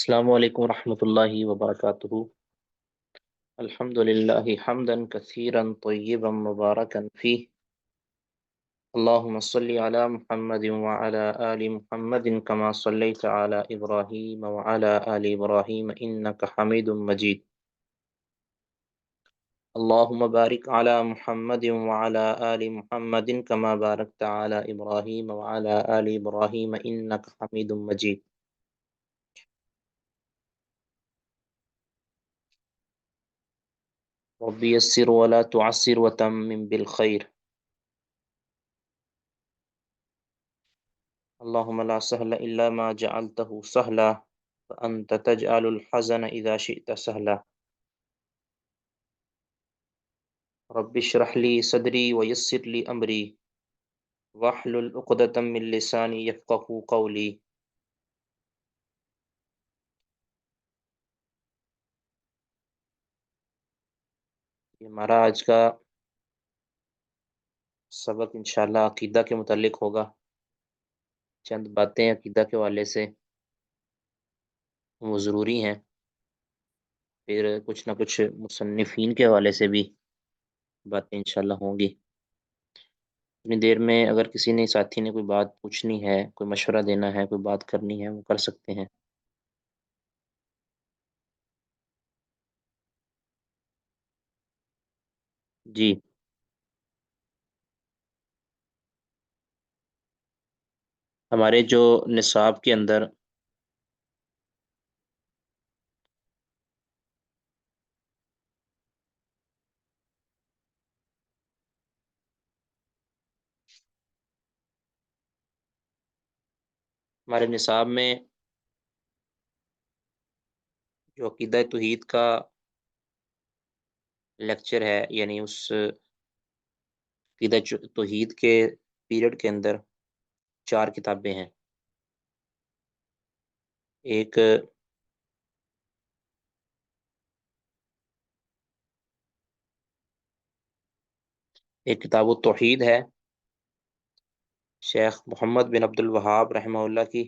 السلام علیکم ورحمۃ اللہ وبرکاتہ۔ الحمد للہ حمدا کثیرا طیبا مبارکا فیہ، اللہم صلی علی محمد وعلی آل محمد کما صلیت علی ابراہیم وعلی آل ابراہیم انک حمید مجید، اللہم بارک علی محمد وعلی آل محمد کما بارکت علی ابراہیم وعلی آل ابراہیم انک حمید مجید۔ رب یسر ولا تعسر وتمم بالخیر، اللهم لا سهل إلا ما جعلته سهلا وأنت تجعل الحزن إذا شئت سهلا، رب اشرح لي صدري ويسر لي أمري واحلل عقدة من لساني يفقهوا قولي۔ یہ ہمارا آج کا سبق انشاءاللہ عقیدہ کے متعلق ہوگا۔ چند باتیں عقیدہ کے حوالے سے وہ ضروری ہیں، پھر کچھ نہ کچھ مصنفین کے حوالے سے بھی باتیں انشاءاللہ ہوں گی۔ اتنی دیر میں اگر کسی نے ساتھی نے کوئی بات پوچھنی ہے، کوئی مشورہ دینا ہے، کوئی بات کرنی ہے، وہ کر سکتے ہیں۔ جی، ہمارے جو نصاب کے اندر ہمارے نصاب میں جو عقیدہ توحید کا لیکچر ہے، یعنی اس عقیدہ توحید کے پیریڈ کے اندر 4 کتابیں ہیں۔ ایک کتاب التوحید ہے شیخ محمد بن عبد الوہاب رحمہ اللہ کی،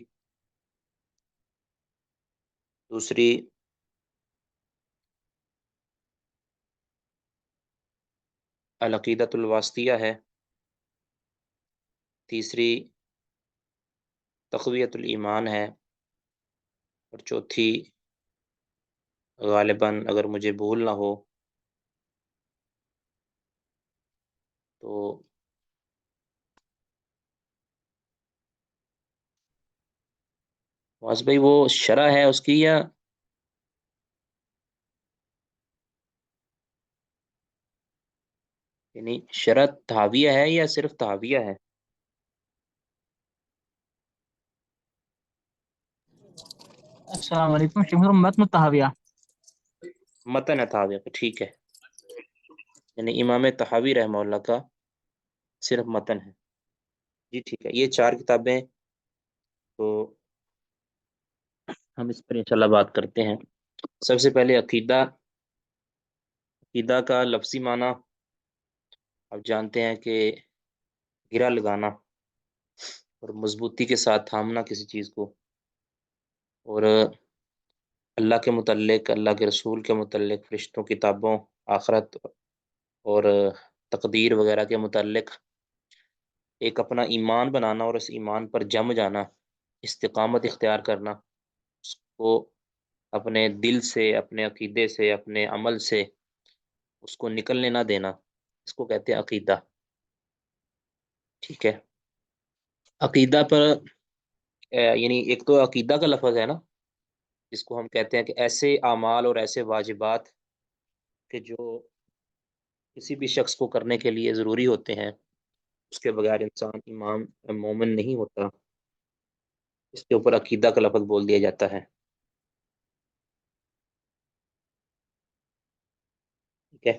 دوسری العقیدۃ الواسطیہ ہے، تیسری تقویۃ الایمان ہے، اور چوتھی غالباً اگر مجھے بھول نہ ہو تو واس بھائی وہ شرح ہے اس کی، یا یعنی شرح تحاویہ ہے یا صرف تحاویہ ہے؟ السلام علیکم، شمر متن تحاویہ متن ہے تحاویہ کا، ٹھیک ہے، یعنی امام تحاوی رحمہ اللہ کا صرف متن ہے۔ جی ٹھیک ہے، یہ 4 کتابیں تو ہم اس پر انشاءاللہ بات کرتے ہیں۔ سب سے پہلے عقیدہ کا لفظی معنی آپ جانتے ہیں کہ گرہ لگانا اور مضبوطی کے ساتھ تھامنا کسی چیز کو، اور اللہ کے متعلق، اللہ کے رسول کے متعلق، فرشتوں، کتابوں، آخرت اور تقدیر وغیرہ کے متعلق ایک اپنا ایمان بنانا اور اس ایمان پر جم جانا، استقامت اختیار کرنا، اس کو اپنے دل سے، اپنے عقیدے سے، اپنے عمل سے اس کو نکلنے نہ دینا، اس کو کہتے ہیں عقیدہ۔ ٹھیک ہے، عقیدہ پر یعنی ایک تو عقیدہ کا لفظ ہے نا، جس کو ہم کہتے ہیں کہ ایسے اعمال اور ایسے واجبات کہ جو کسی بھی شخص کو کرنے کے لیے ضروری ہوتے ہیں، اس کے بغیر انسان ایمان مومن نہیں ہوتا، اس کے اوپر عقیدہ کا لفظ بول دیا جاتا ہے۔ ٹھیک ہے،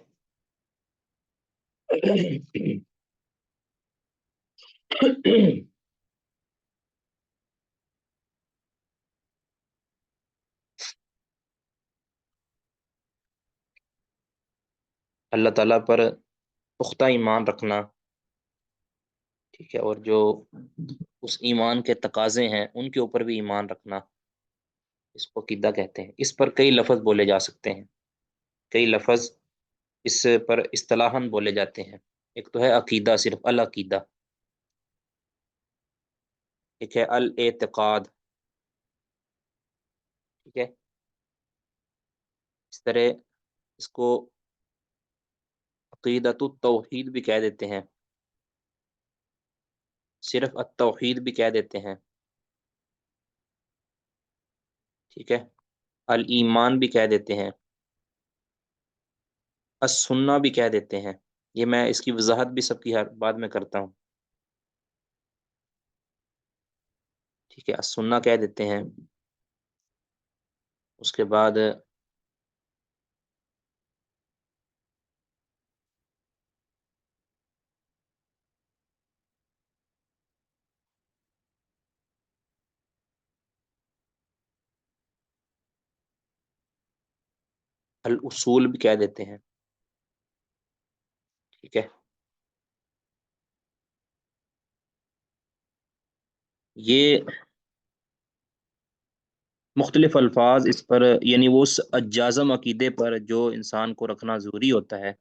اللہ تعالیٰ پر پختہ ایمان رکھنا، ٹھیک ہے، اور جو اس ایمان کے تقاضے ہیں ان کے اوپر بھی ایمان رکھنا، اس کو عقیدہ کہتے ہیں. اس پر کئی لفظ بولے جا سکتے ہیں، کئی لفظ اس پر اصطلاحاً بولے جاتے ہیں. ایک تو ہے عقیدہ، صرف العقیدہ. ایک ہے الاعتقاد. ٹھیک ہے. اس طرح اس کو عقیدۃ التوحید بھی کہہ دیتے ہیں، صرف التوحید بھی کہہ دیتے ہیں. ٹھیک ہے. الایمان بھی کہہ دیتے ہیں، السنہ بھی کہہ دیتے ہیں. یہ میں اس کی وضاحت بھی سب کی ہر بعد میں کرتا ہوں. ٹھیک ہے. السنہ کہہ دیتے ہیں. اس کے بعد الاصول بھی کہہ دیتے ہیں. ٹھیک ہے. یہ مختلف الفاظ اس پر، یعنی وہ اس جازم عقیدے پر جو انسان کو رکھنا ضروری ہوتا ہے،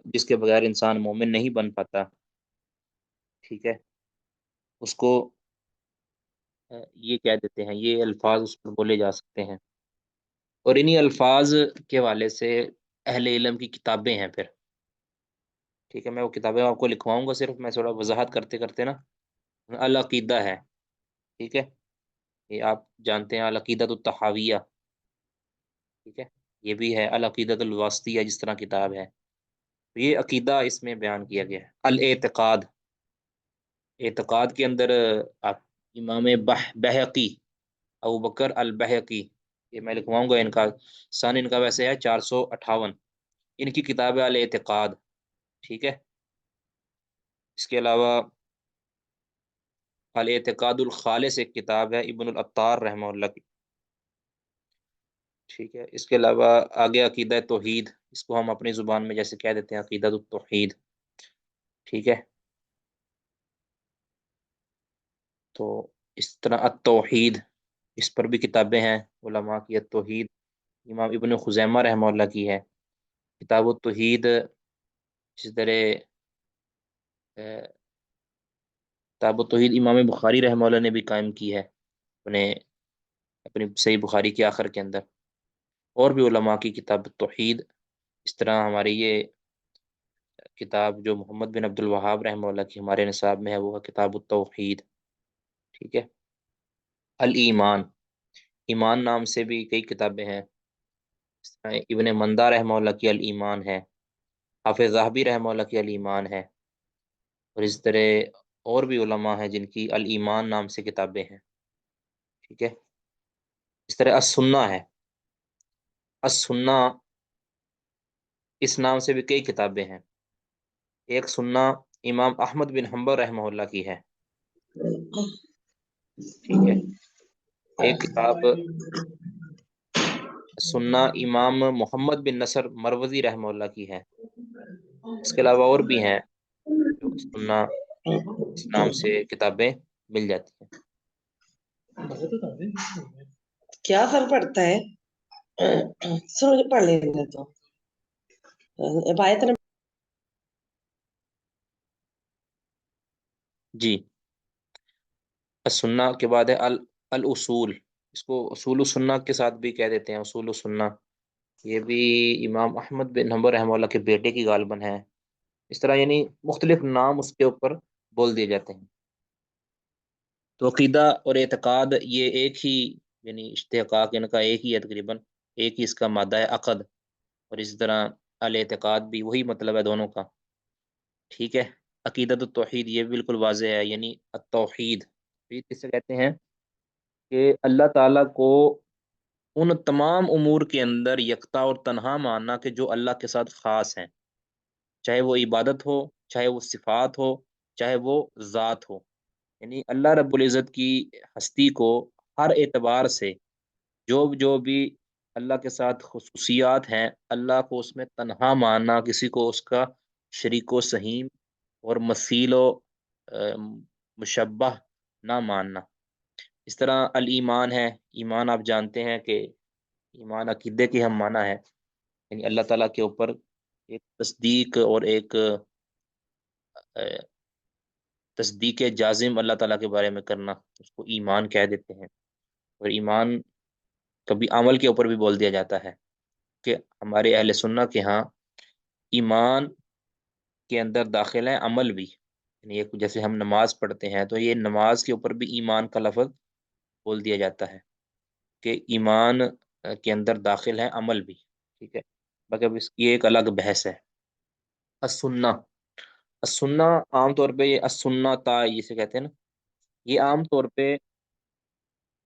جس کے بغیر انسان مومن نہیں بن پاتا. ٹھیک ہے. اس کو یہ کہہ دیتے ہیں، یہ الفاظ اس پر بولے جا سکتے ہیں. اور انہی الفاظ کے حوالے سے اہل علم کی کتابیں ہیں پھر. ٹھیک ہے. میں وہ کتابیں آپ کو لکھواؤں گا، صرف میں تھوڑا وضاحت کرتے کرتے نا. العقیدہ ہے. ٹھیک ہے. یہ آپ جانتے ہیں العقیدۃ الطحاویہ. ٹھیک ہے. یہ بھی ہے العقیدۃ الواسطیہ جس طرح کتاب ہے. تو یہ عقیدہ اس میں بیان کیا گیا ہے. الاعتقاد، اعتقاد کے اندر آپ امام بہقی، ابو بکر البہقی، یہ میں لکھواؤں گا. ان کا سن ان کا ویسے ہے 458. ان کی کتاب ہے الاعتقاد. ٹھیک ہے. اس کے علاوہ الاعتقاد الخالص ایک کتاب ہے ابن العطار رحمہ اللہ کی. ٹھیک ہے. اس کے علاوہ آگے عقیدہ توحید، اس کو ہم اپنی زبان میں جیسے کہہ دیتے ہیں عقیدہ التوحید. ٹھیک ہے. تو اس طرح التوحید، اس پر بھی کتابیں ہیں علماء کی. التوحید امام ابن خزیمہ رحمہ اللہ کی ہے. کتاب التوحید اسی طرح کتاب التوحید امام بخاری رحمہ اللہ نے بھی قائم کی ہے اپنی صحیح بخاری کے آخر کے اندر. اور بھی علماء کی کتاب التوحید. اس طرح ہماری یہ کتاب جو محمد بن عبد الوہاب رحمہ اللہ کی ہمارے نصاب میں ہے، وہ ہے کتاب التوحید. ٹھیک ہے. الایمان، ایمان نام سے بھی کئی کتابیں ہیں. اس طرح ابن مندہ رحمہ اللہ کی الایمان ہے. حافظ ذہبی رحمہ اللہ کی الایمان ہے. اور اس طرح اور بھی علماء ہیں جن کی الایمان نام سے کتابیں ہیں. ٹھیک ہے. اس طرح السنہ ہے. السنہ اس نام سے بھی کئی کتابیں ہیں. ایک سنہ امام احمد بن حنبل رحمہ اللہ کی ہے. ٹھیک ہے. ایک کتاب سنہ امام محمد بن نصر مروزی رحمہ اللہ کی ہے. اس کے علاوہ اور بھی ہیں جو سنہ اس نام سے کتابیں مل جاتی ہیں. کیا فرق پڑتا ہے؟ سن کے پڑھ لینے تو روایت نے. جی. السنہ کے بعد ہے الاصول. اس کو اصول السنہ کے ساتھ بھی کہہ دیتے ہیں، اصول السنہ. یہ بھی امام احمد بن حنبل رحمہ اللہ کے بیٹے کی غالباً ہے. اس طرح یعنی مختلف نام اس کے اوپر بول دیے جاتے ہیں. تو عقیدہ اور اعتقاد یہ ایک ہی، یعنی اشتقاق ان کا ایک ہی ہے تقریباً. ایک ہی اس کا مادہ ہے عقد. اور اسی طرح الاعتقاد بھی وہی مطلب ہے دونوں کا. ٹھیک ہے. عقیدۃ التوحید یہ بالکل واضح ہے، یعنی التوحید. توحید کس سے کہتے ہیں؟ کہ اللہ تعالیٰ کو ان تمام امور کے اندر یکتا اور تنہا ماننا کہ جو اللہ کے ساتھ خاص ہیں، چاہے وہ عبادت ہو، چاہے وہ صفات ہو، چاہے وہ ذات ہو. یعنی اللہ رب العزت کی ہستی کو ہر اعتبار سے جو جو بھی اللہ کے ساتھ خصوصیات ہیں، اللہ کو اس میں تنہا ماننا، کسی کو اس کا شریک و سہیم اور مثیل و مشبہ نہ ماننا. اس طرح الایمان ہے، ایمان آپ جانتے ہیں کہ ایمان عقیدے کی ہم معنی ہے، یعنی اللہ تعالیٰ کے اوپر ایک تصدیق اور ایک تصدیق جازم اللہ تعالیٰ کے بارے میں کرنا، اس کو ایمان کہہ دیتے ہیں۔ اور ایمان کبھی عمل کے اوپر بھی بول دیا جاتا ہے کہ ہمارے اہل سنت کے ہاں ایمان کے اندر داخل ہے عمل بھی، یعنی ایک جیسے ہم نماز پڑھتے ہیں تو یہ نماز کے اوپر بھی ایمان کا لفظ بول دیا جاتا ہے کہ ایمان کے اندر داخل ہے عمل بھی، ٹھیک ہے۔ باقی اب یہ ایک الگ بحث ہے۔ السنہ، السنہ عام طور پہ یہ السنہ تا جسے کہتے ہیں نا، یہ عام طور پہ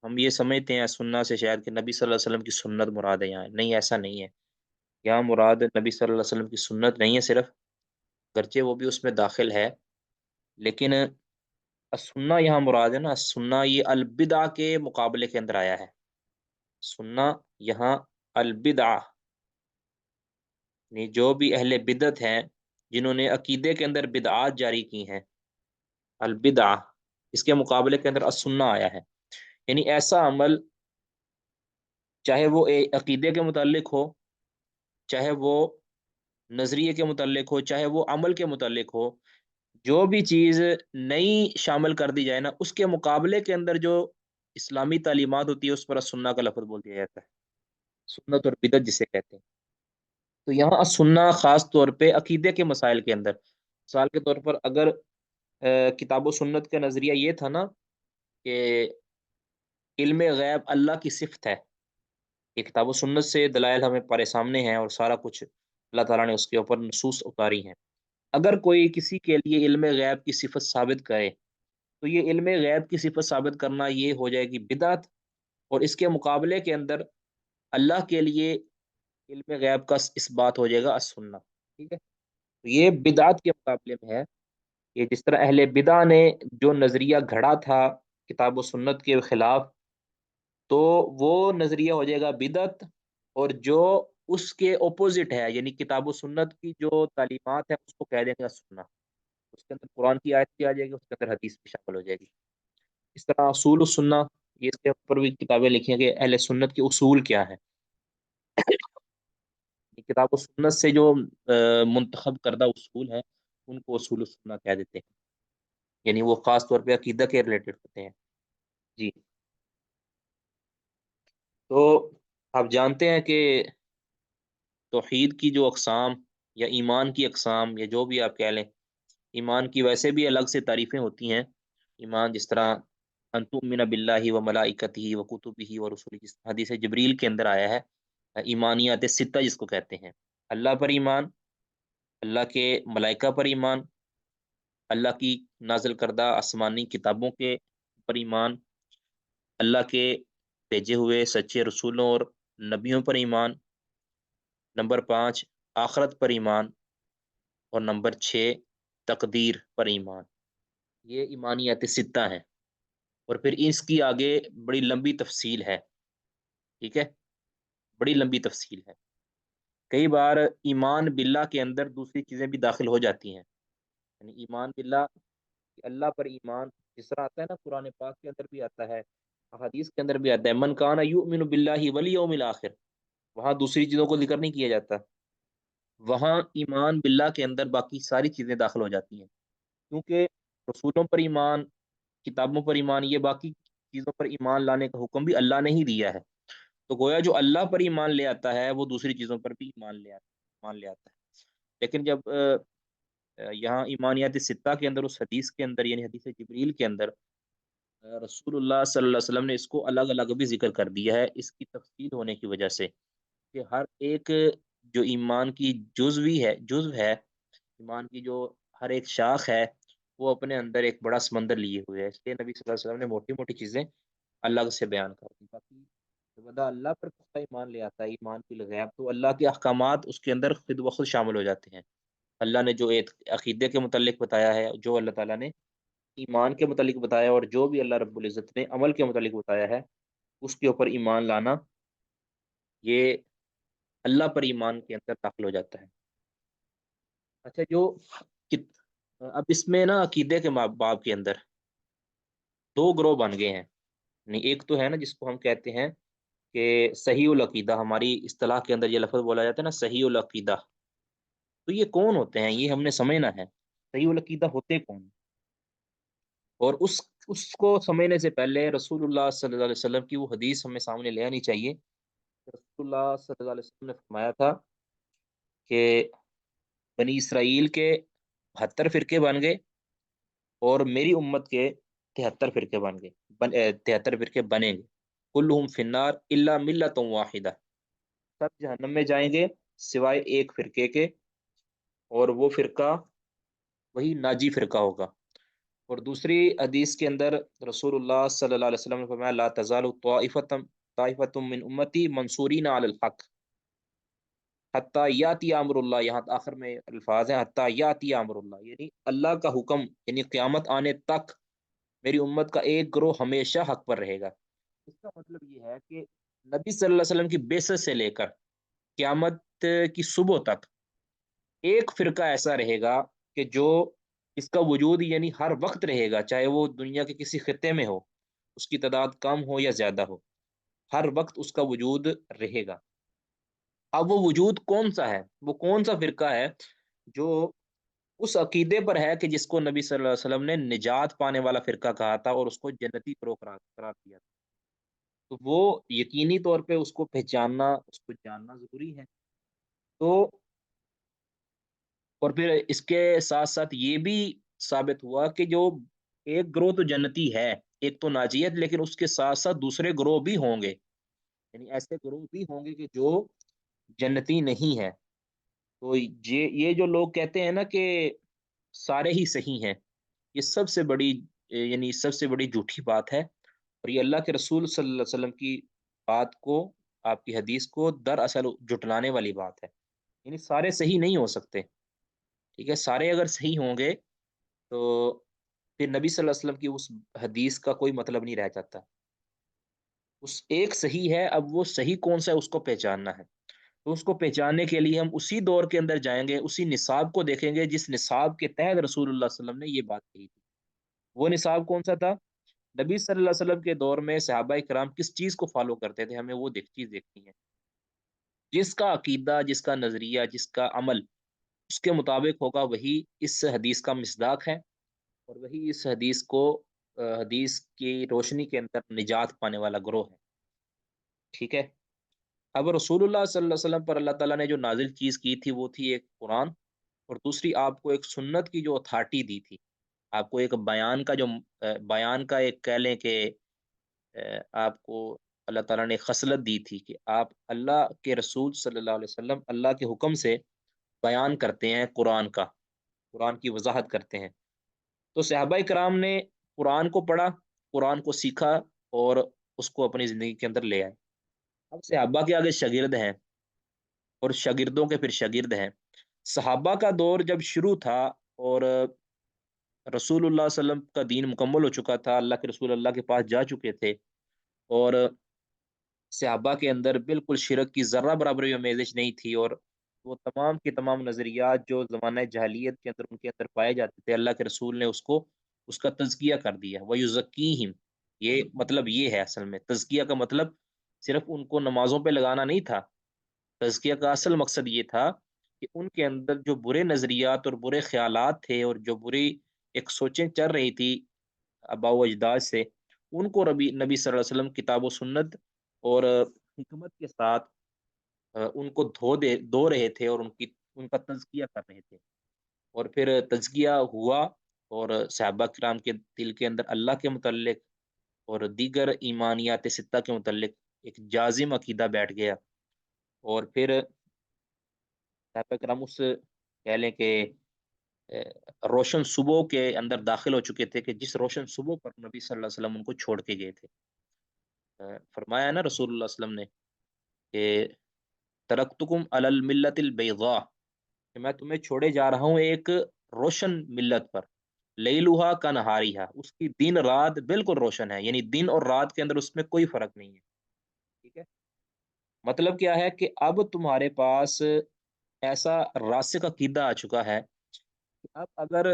ہم یہ سمجھتے ہیں سننا سے شاید کہ نبی صلی اللہ علیہ وسلم کی سنت مراد ہے، یہاں نہیں، ایسا نہیں ہے۔ یہاں مراد نبی صلی اللہ علیہ وسلم کی سنت نہیں ہے صرف، گرچہ وہ بھی اس میں داخل ہے، لیکن السنہ یہاں مراد ہے نا، السنہ یہ البدع کے مقابلے کے اندر آیا ہے۔ سننا یہاں البدع، یعنی جو بھی اہل بدعت ہیں جنہوں نے عقیدے کے اندر بدعات جاری کی ہیں، البدع اس کے مقابلے کے اندر السنہ آیا ہے، یعنی ایسا عمل چاہے وہ عقیدے کے متعلق ہو، چاہے وہ نظریے کے متعلق ہو، چاہے وہ عمل کے متعلق ہو، جو بھی چیز نئی شامل کر دی جائے نا، اس کے مقابلے کے اندر جو اسلامی تعلیمات ہوتی ہے اس پر سنہ کا لفظ بول دیا جاتا ہے، سنت اور بدعت جسے کہتے ہیں۔ تو یہاں سنہ خاص طور پہ عقیدے کے مسائل کے اندر، مثال کے طور پر اگر کتاب و سنت کا نظریہ یہ تھا نا کہ علم غیب اللہ کی صفت ہے، یہ کتاب و سنت سے دلائل ہمیں پارے سامنے ہیں اور سارا کچھ اللہ تعالیٰ نے اس کے اوپر نصوص اتاری ہیں۔ اگر کوئی کسی کے لیے علم غیب کی صفت ثابت کرے تو یہ علم غیب کی صفت ثابت کرنا یہ ہو جائے گی بدعت، اور اس کے مقابلے کے اندر اللہ کے لیے علم غیب کا اس بات ہو جائے گا السنہ، ٹھیک ہے۔ تو یہ بدعت کے مقابلے میں ہے کہ جس طرح اہل بدع نے جو نظریہ گھڑا تھا کتاب و سنت کے خلاف، تو وہ نظریہ ہو جائے گا بدعت، اور جو اس کے اپوزٹ ہے یعنی کتاب و سنت کی جو تعلیمات ہے اس کو کہہ دیں گے سننا، اس کے اندر قرآن کی آیت بھی آ جائے گی، اس کے اندر حدیث بھی شامل ہو جائے گی۔ اس طرح اصول السنہ، یہ اس کے اوپر بھی کتابیں لکھی ہیں کہ اہل سنت کے اصول کیا ہیں، یہ کتاب و سنت سے جو منتخب کردہ اصول ہیں ان کو اصول السنہ کہہ دیتے ہیں، یعنی وہ خاص طور پہ عقیدہ کے ریلیٹڈ ہوتے ہیں۔ جی، تو آپ جانتے ہیں کہ توحید کی جو اقسام یا ایمان کی اقسام یا جو بھی آپ کہہ لیں، ایمان کی ویسے بھی الگ سے تعریفیں ہوتی ہیں۔ ایمان جس طرح ان تؤمن باللہ و ملائکتہ و کتبہ و رسلہ، جس حدیث جبریل کے اندر آیا ہے، ایمانیات ستہ جس کو کہتے ہیں، اللہ پر ایمان، اللہ کے ملائکہ پر ایمان، اللہ کی نازل کردہ آسمانی کتابوں کے پر ایمان، اللہ کے بھیجے ہوئے سچے رسولوں اور نبیوں پر ایمان، نمبر 5 آخرت پر ایمان، اور نمبر 6 تقدیر پر ایمان۔ یہ ایمانیات ستہ ہیں، اور پھر اس کی آگے بڑی لمبی تفصیل ہے، ٹھیک ہے، بڑی لمبی تفصیل ہے۔ کئی بار ایمان باللہ کے اندر دوسری چیزیں بھی داخل ہو جاتی ہیں، یعنی ایمان باللہ، اللہ پر ایمان جس طرح آتا ہے نا قرآن پاک کے اندر بھی آتا ہے، حدیث کے اندر بھی آتا ہے، من کان یؤمن باللہ والیوم الاخر، وہاں دوسری چیزوں کو ذکر نہیں کیا جاتا، وہاں ایمان باللہ کے اندر باقی ساری چیزیں داخل ہو جاتی ہیں، کیونکہ رسولوں پر ایمان، کتابوں پر ایمان، یہ باقی چیزوں پر ایمان لانے کا حکم بھی اللہ نے ہی دیا ہے، تو گویا جو اللہ پر ایمان لے آتا ہے وہ دوسری چیزوں پر بھی ایمان لے آتا ہے۔ لیکن جب یہاں ایمانیات ستہ کے اندر اس حدیث کے اندر یعنی حدیث جبریل کے اندر رسول اللہ صلی اللہ علیہ وسلم نے اس کو الگ الگ بھی ذکر کر دیا ہے، اس کی تفصیل ہونے کی وجہ سے کہ ہر ایک جو ایمان کی جزو ہے، ایمان کی جو ہر ایک شاخ ہے، وہ اپنے اندر ایک بڑا سمندر لیے ہوئے ہے، اس لیے نبی صلی اللہ علیہ وسلم نے موٹی موٹی چیزیں الگ سے بیان کر دی۔ باقی جو بندہ اللہ پر پختہ ایمان لے آتا ہے، ایمان کی غیب، تو اللہ کے احکامات اس کے اندر خود بخود شامل ہو جاتے ہیں۔ اللہ نے جو ایک عقیدے کے متعلق بتایا ہے، جو اللہ تعالیٰ نے ایمان کے متعلق بتایا، اور جو بھی اللہ رب العزت نے عمل کے متعلق بتایا ہے، اس کے اوپر ایمان لانا، یہ اللہ پر ایمان کے اندر داخل ہو جاتا ہے۔ اچھا، اب اس میں نا عقیدے کے باب کے اندر دو گروہ بن گئے ہیں، نہیں، ایک تو ہے نا جس کو ہم کہتے ہیں کہ صحیح العقیدہ، ہماری اصطلاح کے اندر یہ لفظ بولا جاتا ہے نا، صحیح العقیدہ. تو یہ کون ہوتے ہیں، یہ ہم نے سمجھنا ہے. صحیح العقیدہ ہوتے کون ہیں؟ اور اس کو سمجھنے سے پہلے رسول اللہ صلی اللہ علیہ وسلم کی وہ حدیث ہمیں سامنے لے آنی چاہیے. رسول اللہ صلی اللہ علیہ وسلم نے فرمایا تھا کہ بنی اسرائیل کے 72 فرقے بن گئے، اور میری امت کے 73 فرقے بن گئے، 73 فرقے بنیں گے. کلہم فی النار الا ملۃ واحدہ، سب جہنم میں جائیں گے سوائے ایک فرقے کے، اور وہ فرقہ وہی ناجی فرقہ ہوگا. اور دوسری حدیث کے اندر رسول اللہ صلی اللہ علیہ وسلم نے فرمایا لا تزال طائفۃ من امتی منصورین علی الحق حتی یاتی امر اللہ. یہاں آخر میں الفاظ ہیں حتی یاتی امر اللہ، یعنی اللہ کا حکم، یعنی قیامت آنے تک میری امت کا ایک گروہ ہمیشہ حق پر رہے گا. اس کا مطلب یہ ہے کہ نبی صلی اللہ علیہ وسلم کی بعثت سے لے کر قیامت کی صبح تک ایک فرقہ ایسا رہے گا کہ جو اس کا وجود یعنی ہر وقت رہے گا، چاہے وہ دنیا کے کسی خطے میں ہو، اس کی تعداد کم ہو یا زیادہ ہو، ہر وقت اس کا وجود رہے گا. اب وہ وجود کون سا ہے، وہ کون سا فرقہ ہے جو اس عقیدے پر ہے کہ جس کو نبی صلی اللہ علیہ وسلم نے نجات پانے والا فرقہ کہا تھا اور اس کو جنتی گروہ قرار دیا تھا. تو وہ یقینی طور پہ اس کو پہچاننا، اس کو جاننا ضروری ہے. تو اور پھر اس کے ساتھ ساتھ یہ بھی ثابت ہوا کہ جو ایک گروہ تو جنتی ہے، ایک تو ناجیت، لیکن اس کے ساتھ ساتھ دوسرے گروہ بھی ہوں گے، یعنی ایسے گروہ بھی ہوں گے کہ جو جنتی نہیں ہے. تو یہ جو لوگ کہتے ہیں نا کہ سارے ہی صحیح ہیں، یہ سب سے بڑی، یعنی سب سے بڑی جھوٹی بات ہے. اور یہ اللہ کے رسول صلی اللہ علیہ وسلم کی بات کو، آپ کی حدیث کو دراصل جھٹلانے والی بات ہے. یعنی سارے صحیح نہیں ہو سکتے. ٹھیک ہے، سارے اگر صحیح ہوں گے تو پھر نبی صلی اللہ علیہ وسلم کی اس حدیث کا کوئی مطلب نہیں رہ جاتا. اس ایک صحیح ہے، اب وہ صحیح کون سا ہے اس کو پہچاننا ہے. تو اس کو پہچاننے کے لیے ہم اسی دور کے اندر جائیں گے، اسی نصاب کو دیکھیں گے جس نصاب کے تحت رسول اللہ صلی اللہ علیہ وسلم نے یہ بات کہی تھی. وہ نصاب کون سا تھا؟ نبی صلی اللہ علیہ وسلم کے دور میں صحابہ کرام کس چیز کو فالو کرتے تھے، ہمیں وہ چیز دیکھنی ہے. جس کا عقیدہ، جس کا نظریہ، جس کا عمل اس کے مطابق ہوگا، وہی اس حدیث کا مصداق ہے، اور وہی اس حدیث کو، حدیث کی روشنی کے اندر نجات پانے والا گروہ ہے. ٹھیک ہے. اب رسول اللہ صلی اللہ علیہ وسلم پر اللہ تعالیٰ نے جو نازل چیز کی تھی وہ تھی ایک قرآن، اور دوسری آپ کو ایک سنت کی جو اتھارٹی دی تھی. آپ کو ایک بیان کا جو بیان کا ایک کہہ لیں کہ آپ کو اللہ تعالیٰ نے خصلت دی تھی کہ آپ اللہ کے رسول صلی اللہ علیہ وسلم اللہ کے حکم سے بیان کرتے ہیں قرآن کا، قرآن کی وضاحت کرتے ہیں. تو صحابہ کرام نے قرآن کو پڑھا، قرآن کو سیکھا، اور اس کو اپنی زندگی کے اندر لے آئے. اب صحابہ کے آگے شاگرد ہیں، اور شاگردوں کے پھر شاگرد ہیں. صحابہ کا دور جب شروع تھا اور رسول اللہ صلی اللہ علیہ وسلم کا دین مکمل ہو چکا تھا، اللہ کے رسول اللہ کے پاس جا چکے تھے، اور صحابہ کے اندر بالکل شرک کی ذرہ برابر بھی آمیزش نہیں تھی، اور وہ تمام کے تمام نظریات جو زمانہ جاہلیت کے اندر ان کے اندر پائے جاتے تھے، اللہ کے رسول نے اس کا تزکیہ کر دیا. وَيُزَكِّيهِمْ، یہ مطلب یہ ہے اصل میں تزکیہ کا مطلب صرف ان کو نمازوں پہ لگانا نہیں تھا. تزکیہ کا اصل مقصد یہ تھا کہ ان کے اندر جو برے نظریات اور برے خیالات تھے، اور جو بری ایک سوچیں چل رہی تھی آباء و اجداد سے، ان کو نبی صلی اللہ علیہ وسلم کتاب و سنت اور حکمت کے ساتھ ان کو دھو رہے تھے، اور ان کا تزکیہ کر رہے تھے. اور پھر تزکیہ ہوا، اور صحابہ کرام کے دل کے اندر اللہ کے متعلق اور دیگر ایمانیات ستہ کے متعلق ایک جازم عقیدہ بیٹھ گیا. اور پھر صحابہ کرام اس کہہ لیں کہ روشن صبح کے اندر داخل ہو چکے تھے کہ جس روشن صبح پر نبی صلی اللہ علیہ وسلم ان کو چھوڑ کے گئے تھے. فرمایا نا رسول اللہ صلی اللہ علیہ وسلم نے کہ ترکتکم علی الملت البیضاء، کہ میں تمہیں چھوڑے جا رہا ہوں ایک روشن ملت پر، لیلوہا کا نہاریہا، اس کی دن رات بالکل روشن ہے، یعنی دن اور رات کے اندر اس میں کوئی فرق نہیں ہے. ٹھیک ہے. مطلب کیا ہے کہ اب تمہارے پاس ایسا راسخ عقیدہ آ چکا ہے کہ اب اگر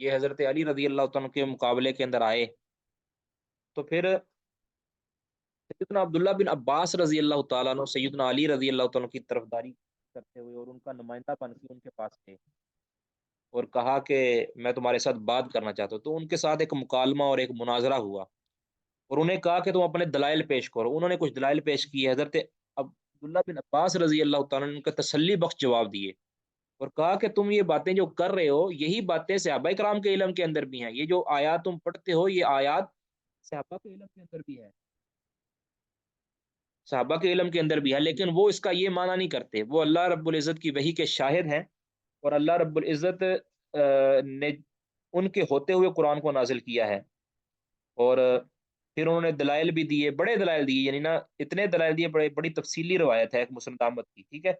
یہ حضرت علی رضی اللہ تعالیٰ کے مقابلے کے اندر آئے، تو پھر سیدنا عبداللہ بن عباس رضی اللہ تعالیٰ عنہ سیدنا علی رضی اللہ تعالیٰ کی طرفداری کرتے ہوئے اور ان کا نمائندہ بن کے ان کے پاس تھے، اور کہا کہ میں تمہارے ساتھ بات کرنا چاہتا ہوں۔ تو ان کے ساتھ ایک مکالمہ اور ایک مناظرہ ہوا، اور انہیں کہا کہ تم اپنے دلائل پیش کرو۔ انہوں نے کچھ دلائل پیش کیے، حضرت عبداللہ بن عباس رضی اللہ تعالیٰ نے ان کا تسلی بخش جواب دیے، اور کہا کہ تم یہ باتیں جو کر رہے ہو، یہی باتیں صحابہ کرام کے علم کے اندر بھی ہیں، یہ جو آیات تم پڑھتے ہو یہ آیات صحابہ کے علم کے اندر بھی ہے، صحابہ کے علم کے اندر بھی ہے، لیکن وہ اس کا یہ معنی نہیں کرتے، وہ اللہ رب العزت کی وحی کے شاہد ہیں، اور اللہ رب العزت نے ان کے ہوتے ہوئے قرآن کو نازل کیا ہے۔ اور پھر انہوں نے دلائل بھی دیے، بڑے دلائل دیے، یعنی نا اتنے دلائل دیے، بڑی تفصیلی روایت ہے ایک مسند احمد کی، ٹھیک ہے۔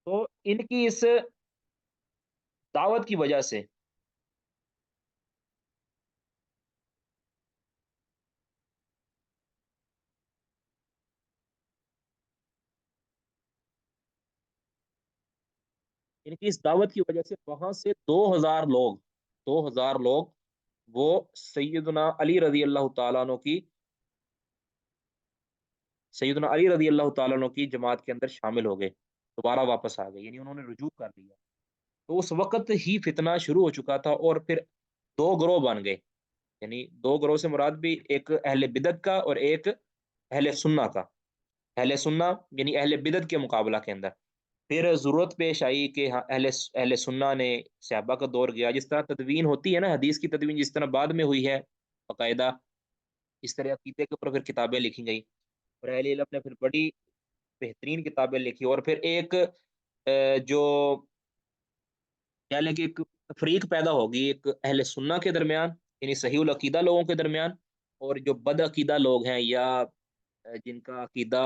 تو ان کی اس دعوت کی وجہ سے ان کی اس دعوت کی وجہ سے وہاں سے 2000 لوگ، 2000 لوگ وہ سیدنا علی رضی اللہ تعالیٰ عنہ کی سیدنا علی رضی اللہ تعالیٰ عنہ کی جماعت کے اندر شامل ہو گئے، دوبارہ واپس آ گئے، یعنی انہوں نے رجوع کر لیا۔ تو اس وقت ہی فتنہ شروع ہو چکا تھا، اور پھر دو گروہ بن گئے، یعنی دو گروہ سے مراد بھی ایک اہل بدعت کا اور ایک اہل سنہ کا۔ اہل سنہ یعنی اہل بدعت کے مقابلہ کے اندر پھر ضرورت پیش آئی کہ ہاں اہل سنہ نے، صحابہ کا دور گیا، جس طرح تدوین ہوتی ہے نا، حدیث کی تدوین جس طرح بعد میں ہوئی ہے باقاعدہ، اس طرح عقیدے کے اوپر پھر کتابیں لکھی گئی، اور اہل علم نے پھر بڑی بہترین کتابیں لکھی، اور پھر ایک جو کہہ لیں کہ ایک تفریق پیدا ہوگی ایک اہل سنہ کے درمیان، یعنی صحیح العقیدہ لوگوں کے درمیان، اور جو بد عقیدہ لوگ ہیں یا جن کا عقیدہ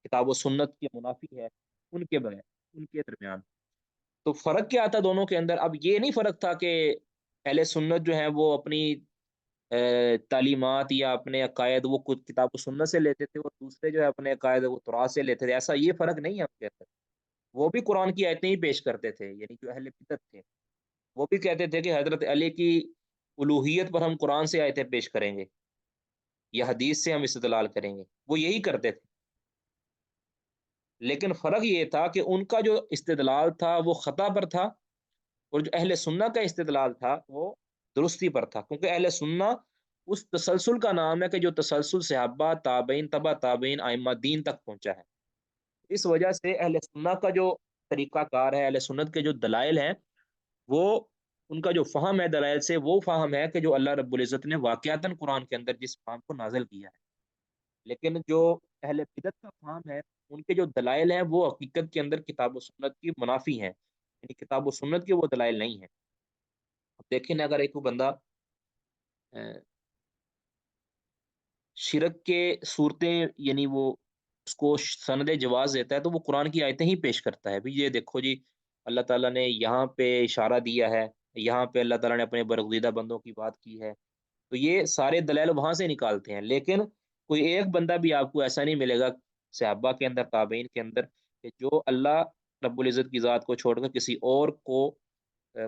کتاب و سنت کے منافی ہے، ان کے بغیر، ان کے درمیان۔ تو فرق کیا تھا دونوں کے اندر؟ اب یہ نہیں فرق تھا کہ اہل سنت جو ہیں وہ اپنی تعلیمات یا اپنے عقائد وہ کچھ کتاب و سنت سے لیتے تھے، اور دوسرے جو ہے اپنے عقائد وہ تراث سے لیتے تھے، ایسا یہ فرق نہیں ہے ان کے اندر۔ وہ بھی قرآن کی آیتیں ہی پیش کرتے تھے، یعنی جو اہل بدعت تھے وہ بھی کہتے تھے کہ حضرت علی کی الوہیت پر ہم قرآن سے آیتیں پیش کریں گے یا حدیث سے ہم استدلال کریں گے، وہ یہی کرتے تھے، لیکن فرق یہ تھا کہ ان کا جو استدلال تھا وہ خطا پر تھا، اور جو اہل سنہ کا استدلال تھا وہ درستی پر تھا، کیونکہ اہل سنہ اس تسلسل کا نام ہے کہ جو تسلسل صحابہ تابعین تبع تابعین ائمہ دین تک پہنچا ہے۔ اس وجہ سے اہل سنہ کا جو طریقہ کار ہے، اہل سنت کے جو دلائل ہیں، وہ ان کا جو فہم ہے دلائل سے، وہ فہم ہے کہ جو اللہ رب العزت نے واقعتاً قرآن کے اندر جس فہم کو نازل کیا ہے، لیکن جو اہل بدعت کا فہم ہے، ان کے جو دلائل ہیں وہ حقیقت کے اندر کتاب و سنت کی منافی ہیں، یعنی کتاب و سنت کے وہ دلائل نہیں ہیں۔ اب دیکھیں نا، اگر ایک کو بندہ شرک کے صورتیں، یعنی وہ اس کو سند جواز دیتا ہے، تو وہ قرآن کی آیتیں ہی پیش کرتا ہے، بھی یہ دیکھو جی اللہ تعالیٰ نے یہاں پہ اشارہ دیا ہے، یہاں پہ اللہ تعالیٰ نے اپنے برگزیدہ بندوں کی بات کی ہے، تو یہ سارے دلائل وہاں سے نکالتے ہیں، لیکن کوئی ایک بندہ بھی آپ کو ایسا نہیں ملے گا صحابہ کے اندر تابعین کے اندر کہ جو اللہ رب العزت کی ذات کو چھوڑ کر کسی اور کو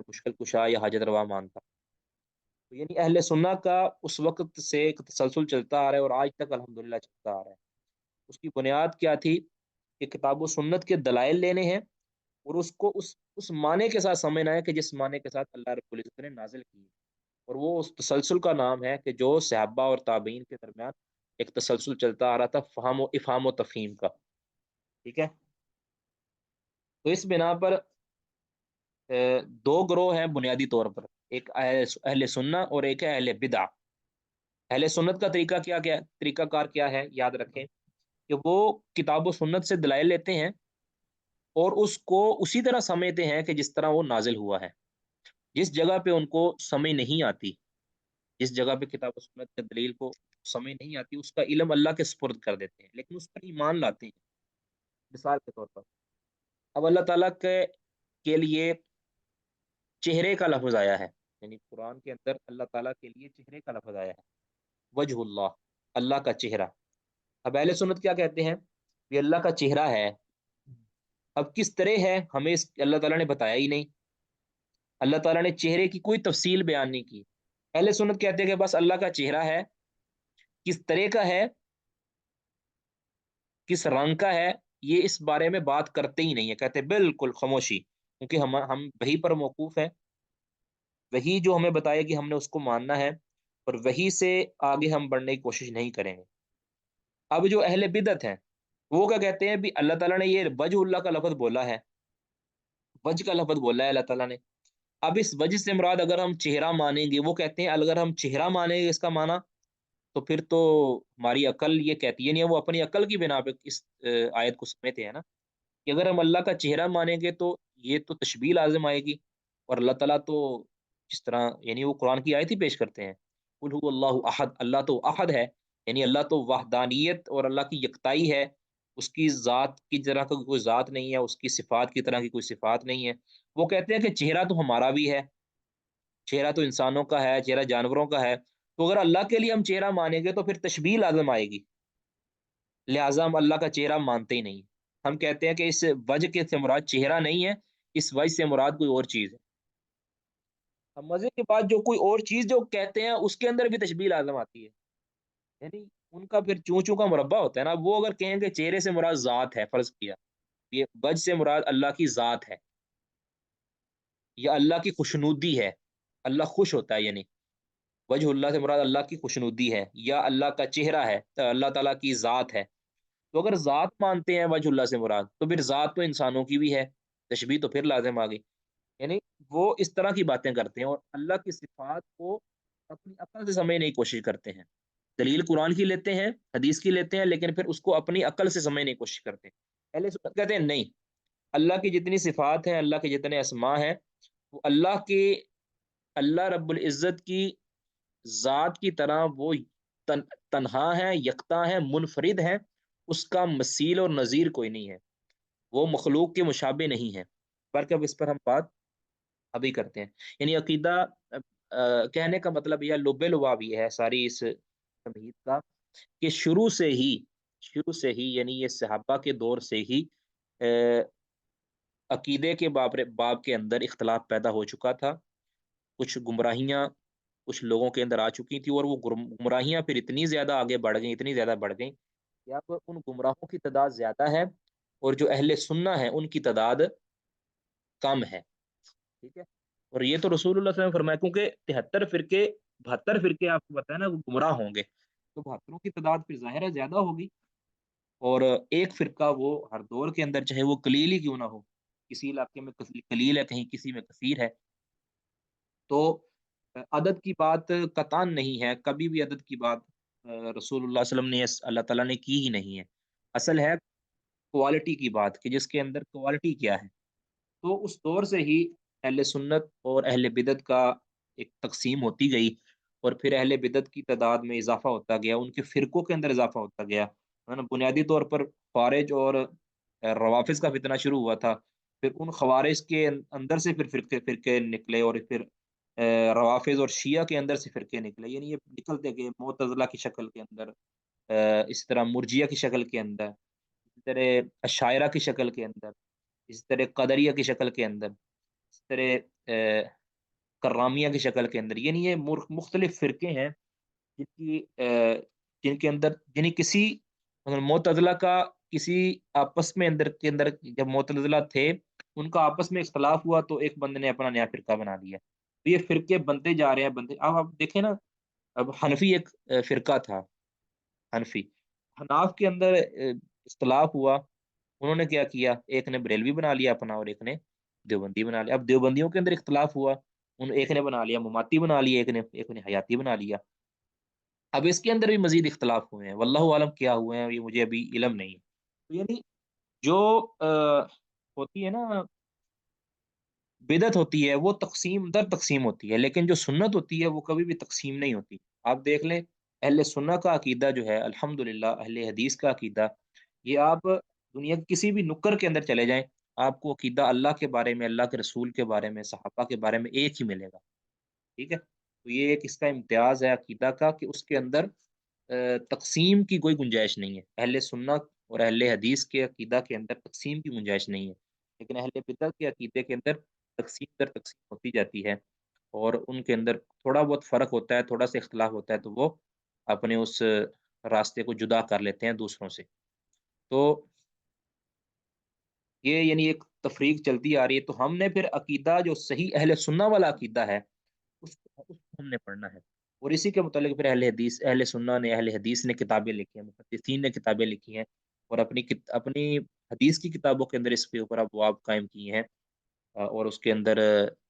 مشکل کشا یا حاجت روا مانتا۔ تو یعنی اہل سنہ کا اس وقت سے ایک تسلسل چلتا آ رہا ہے، اور آج تک الحمدللہ چلتا آ رہا ہے۔ اس کی بنیاد کیا تھی کہ کتاب و سنت کے دلائل لینے ہیں، اور اس کو اس معنی کے ساتھ سمجھنا ہے کہ جس معنی کے ساتھ اللہ رب العزت نے نازل کی ہے، اور وہ اس تسلسل کا نام ہے کہ جو صحابہ اور تابعین کے درمیان ایک تسلسل چلتا آ رہا تھا، فہم و افہام و تفہیم کا، ٹھیک ہے۔ تو اس بنا پر دو گروہ ہیں بنیادی طور پر، ایک اہل سنہ اور ایک ہے اہل بدع۔ اہل سنت کا طریقہ کیا طریقہ کار کیا ہے، یاد رکھیں کہ وہ کتاب و سنت سے دلائل لیتے ہیں، اور اس کو اسی طرح سمجھتے ہیں کہ جس طرح وہ نازل ہوا ہے۔ جس جگہ پہ ان کو سمجھ نہیں آتی، جس جگہ پہ کتاب و سنت کے دلیل کو سمجھ نہیں آتی، اس کا علم اللہ کے سپرد کر دیتے ہیں، لیکن اس پر ایمان لاتے ہیں۔ مثال کے طور پر اب اللہ تعالیٰ کے لیے چہرے کا لفظ آیا ہے، یعنی قرآن کے اندر اللہ تعالیٰ کے لیے چہرے کا لفظ آیا ہے، وجہ اللہ، اللہ کا چہرہ۔ اب اہل سنت کیا کہتے ہیں؟ یہ اللہ کا چہرہ ہے، اب کس طرح ہے ہمیں اللہ تعالیٰ نے بتایا ہی نہیں، اللہ تعالیٰ نے چہرے کی کوئی تفصیل بیان نہیں کی. اہل سنت کہتے ہیں کہ بس اللہ کا چہرہ ہے، کس طرح کا ہے، کس رنگ کا ہے، یہ اس بارے میں بات کرتے ہی نہیں ہے. کہتے ہیں بالکل خاموشی، کیونکہ ہم وہی پر موقوف ہیں، وہی جو ہمیں بتائے کہ ہم نے اس کو ماننا ہے، اور وہی سے آگے ہم بڑھنے کی کوشش نہیں کریں گے. اب جو اہل بدعت ہیں وہ کیا کہتے ہیں؟ بھی اللہ تعالیٰ نے یہ وجہ اللہ کا لفظ بولا ہے، وجہ کا لفظ بولا ہے اللہ تعالیٰ نے. اب اس وجہ سے مراد اگر ہم چہرہ مانیں گے، وہ کہتے ہیں اگر ہم چہرہ مانیں گے اس کا معنی، تو پھر تو ہماری عقل یہ کہتی ہے نہیں، وہ اپنی عقل کی بنا پہ اس آیت کو سمجھتے ہیں نا، کہ اگر ہم اللہ کا چہرہ مانیں گے تو یہ تو تشبیہ لازم آئے گی. اور اللہ تعالیٰ تو جس طرح یعنی وہ قرآن کی آیت ہی پیش کرتے ہیں، قل هو اللہ احد، اللہ تو احد ہے، یعنی اللہ تو وحدانیت اور اللہ کی یکتائی ہے، اس کی ذات کی طرح کا کوئی ذات نہیں ہے، اس کی صفات کی طرح کی کوئی صفات نہیں ہے. وہ کہتے ہیں کہ چہرہ تو ہمارا بھی ہے، چہرہ تو انسانوں کا ہے، چہرہ جانوروں کا ہے، تو اگر اللہ کے لیے ہم چہرہ مانیں گے تو پھر تشبیہ لازم آئے گی، لہٰذا ہم اللہ کا چہرہ مانتے ہی نہیں. ہم کہتے ہیں کہ اس وجہ کے سے مراد چہرہ نہیں ہے، اس وجہ سے مراد کوئی اور چیز ہے. اب مزے کی بات، جو کوئی اور چیز جو کہتے ہیں اس کے اندر بھی تشبیہ لازم آتی ہے، یعنی ان کا پھر چوں چوں کا مربع ہوتا ہے نا. وہ اگر کہیں کہ چہرے سے مراد ذات ہے، فرض کیا یہ وجہ سے مراد اللہ کی ذات ہے، یا اللہ کی خوشنودی ہے، اللہ خوش ہوتا ہے، یعنی وجہ اللہ سے مراد اللہ کی خوشنودی ہے، یا اللہ کا چہرہ ہے، تو اللہ تعالیٰ کی ذات ہے. تو اگر ذات مانتے ہیں وجہ اللہ سے مراد، تو پھر ذات تو انسانوں کی بھی ہے، تشبیہ تو پھر لازم آ گئی. یعنی وہ اس طرح کی باتیں کرتے ہیں اور اللہ کی صفات کو اپنی عقل سے سمجھنے کی کوشش کرتے ہیں. دلیل قرآن کی لیتے ہیں، حدیث کی لیتے ہیں، لیکن پھر اس کو اپنی عقل سے سمجھنے کی کوشش کرتے ہیں. اہل سنت کہتے ہیں نہیں، اللہ کی جتنی صفات ہیں، اللہ کے جتنے اسماء ہیں، وہ اللہ رب العزت کی ذات کی طرح وہ تن تنہا ہے، یکتا ہے، منفرد ہے، اس کا مثیل اور نظیر کوئی نہیں ہے، وہ مخلوق کے مشابہ نہیں ہے. بلکہ اب اس پر ہم بات ابھی کرتے ہیں. یعنی عقیدہ کہنے کا مطلب یہ لب لباب یہ ہے ساری اس تمہید کا، کہ شروع سے ہی یعنی یہ صحابہ کے دور سے ہی عقیدے کے باب کے اندر اختلاف پیدا ہو چکا تھا. کچھ گمراہیاں کچھ لوگوں کے اندر آ چکی تھی، اور وہ گمراہیاں پھر اتنی زیادہ آگے بڑھ گئیں، اتنی زیادہ بڑھ گئیں کہ اب ان گمراہوں کی تعداد زیادہ ہے، اور جو اہل سنہ ہیں ان کی تعداد کم ہے. ٹھیک ہے. اور یہ تو رسول اللہ صلی اللہ علیہ وسلم نے فرمایا، کیونکہ 73 فرقے 72 فرقے آپ کو پتا ہے نا وہ گمراہ ہوں گے، تو 72 کی تعداد پھر ظاہر ہے زیادہ ہوگی. اور ایک فرقہ وہ ہر دور کے اندر چاہے وہ قلیل ہی کیوں نہ ہو، کسی علاقے میں قلیل ہے، کہیں کسی میں کثیر ہے، تو عدد کی بات قطعاً نہیں ہے، کبھی بھی عدد کی بات رسول اللہ صلی اللہ علیہ وسلم نے اللہ تعالیٰ نے کی ہی نہیں ہے. اصل ہے کوالٹی کی بات، کہ جس کے اندر کوالٹی کیا ہے. تو اس دور سے ہی اہل سنت اور اہل بدعت کا ایک تقسیم ہوتی گئی، اور پھر اہل بدعت کی تعداد میں اضافہ ہوتا گیا، ان کے فرقوں کے اندر اضافہ ہوتا گیا، ہے نا. بنیادی طور پر خوارج اور روافظ کا فتنہ شروع ہوا تھا، پھر ان خوارج کے اندر سے پھر فرقے فرقے نکلے، اور پھر روافظ اور شیعہ کے اندر سے فرقے نکلے، یعنی یہ نکلتے گئے معتزلہ کی شکل کے اندر، اس طرح مرجیہ کی شکل کے اندر، اس طرح اشاعرہ کی شکل کے اندر، اس طرح قدریہ کی شکل کے اندر، اس طرح کرامیہ کی شکل کے اندر. یعنی یہ مختلف فرقے ہیں جن کی جن کے اندر یعنی کسی معتزلہ کا کسی آپس میں اندر جب معتزلہ تھے ان کا آپس میں اختلاف ہوا، تو ایک بندے نے اپنا نیا فرقہ بنا دیا. تو یہ فرقے بنتے جا رہے ہیں، بنتے. اب آپ دیکھیں نا، اب حنفی ایک فرقہ تھا، حنفی حناف کے اندر اختلاف ہوا، انہوں نے کیا کیا، ایک نے بریلوی بنا لیا اپنا، اور ایک نے دیوبندی بنا لیا. اب دیوبندیوں کے اندر اختلاف ہوا، ایک نے بنا لیا مماتی بنا لیا، ایک نے حیاتی بنا لیا. اب اس کے اندر بھی مزید اختلاف ہوئے ہیں، واللہ عالم کیا ہوئے ہیں یہ مجھے ابھی علم نہیں ہے. تو یعنی جو ہوتی ہے نا بدعت ہوتی ہے، وہ تقسیم در تقسیم ہوتی ہے، لیکن جو سنت ہوتی ہے وہ کبھی بھی تقسیم نہیں ہوتی. آپ دیکھ لیں اہل سنہ کا عقیدہ جو ہے، الحمدللہ اہل حدیث کا عقیدہ، یہ آپ دنیا کے کسی بھی نکر کے اندر چلے جائیں، آپ کو عقیدہ اللہ کے بارے میں، اللہ کے رسول کے بارے میں، صحابہ کے بارے میں ایک ہی ملے گا. ٹھیک ہے. تو یہ ایک اس کا امتیاز ہے عقیدہ کا، کہ اس کے اندر تقسیم کی کوئی گنجائش نہیں ہے. اہل سنت اور اہل حدیث کے عقیدہ کے اندر تقسیم کی گنجائش نہیں ہے، لیکن اہل بدعت کے عقیدے کے اندر تقسیم در تقسیم ہوتی جاتی ہے، اور ان کے اندر تھوڑا بہت فرق ہوتا ہے، تھوڑا سا اختلاف ہوتا ہے، تو وہ اپنے اس راستے کو جدا کر لیتے ہیں دوسروں سے۔ تو یہ یعنی ایک تفریق چلتی آ رہی ہے، تو ہم نے پھر عقیدہ جو صحیح اہل سنہ والا عقیدہ ہے اس کو ہم نے پڑھنا ہے، اور اسی کے متعلق پھر اہل سنہ نے، اہل حدیث نے کتابیں لکھی ہیں، محدثین نے کتابیں لکھی ہیں، اور اپنی حدیث کی کتابوں کے اندر اس کے اوپر ابواب قائم کیے ہیں، اور اس کے اندر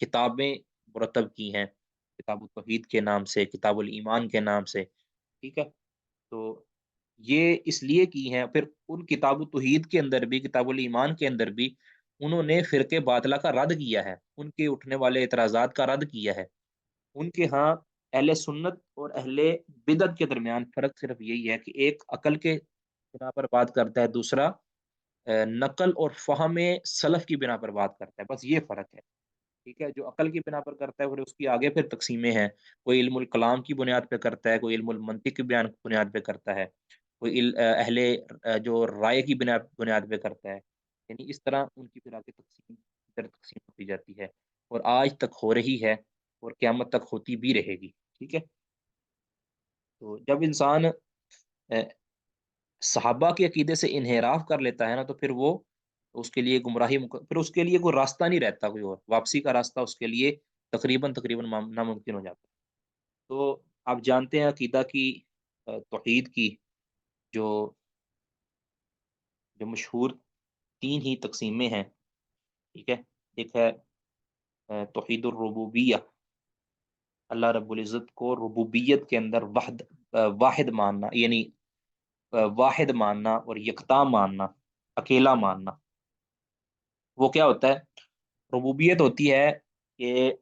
کتابیں مرتب کی ہیں، کتاب التوحید کے نام سے، کتاب الایمان کے نام سے، ٹھیک ہے؟ تو یہ اس لیے کی ہیں، پھر ان کتاب التوحید کے اندر بھی، کتاب الایمان کے اندر بھی انہوں نے فرقے باطلہ کا رد کیا ہے، ان کے اٹھنے والے اعتراضات کا رد کیا ہے۔ ان کے ہاں اہل سنت اور اہل بدعت کے درمیان فرق صرف یہی ہے کہ ایک عقل کے بنا پر بات کرتا ہے، دوسرا نقل اور فہم سلف کی بنا پر بات کرتا ہے، بس یہ فرق ہے، ٹھیک ہے؟ جو عقل کی بنا پر کرتا ہے پھر اس کی آگے پھر تقسیمیں ہیں، کوئی علم الکلام کی بنیاد پہ کرتا ہے، کوئی علم المنطق کی بنیاد پہ کرتا ہے، کوئی اہل جو رائے کی بنیاد پہ کرتا ہے، یعنی اس طرح ان کی پھر آگے تقسیم در تقسیم ہوتی جاتی ہے، اور آج تک ہو رہی ہے، اور قیامت تک ہوتی بھی رہے گی، ٹھیک ہے؟ تو جب انسان صحابہ کے عقیدے سے انحراف کر لیتا ہے نا، تو پھر وہ اس کے لیے گمراہی پھر اس کے لیے کوئی راستہ نہیں رہتا، کوئی اور واپسی کا راستہ اس کے لیے تقریباً ناممکن ہو جاتا ہے۔ تو آپ جانتے ہیں عقیدہ کی، توحید کی جو جو مشہور تین ہی تقسیمیں ہیں، ٹھیک ہے؟ ایک ہے توحید الربوبیہ، اللہ رب العزت کو ربوبیت کے اندر واحد ماننا، یعنی واحد ماننا اور یکتا ماننا، اکیلا ماننا۔ وہ کیا ہوتا ہے؟ ربوبیت ہوتی ہے کہ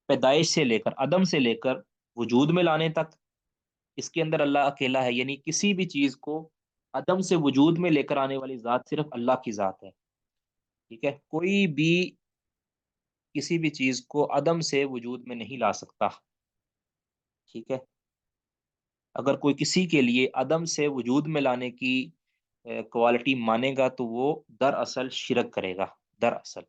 پیدائش سے لے کر، عدم سے لے کر وجود میں لانے تک اس کے اندر اللہ اکیلا ہے، یعنی کسی بھی چیز کو عدم سے وجود میں لے کر آنے والی ذات صرف اللہ کی ذات ہے، ٹھیک ہے؟ کوئی بھی کسی بھی چیز کو عدم سے وجود میں نہیں لا سکتا، ٹھیک ہے؟ اگر کوئی کسی کے لیے عدم سے وجود میں لانے کی کوالٹی مانے گا تو وہ دراصل شرک کرے گا، دراصل۔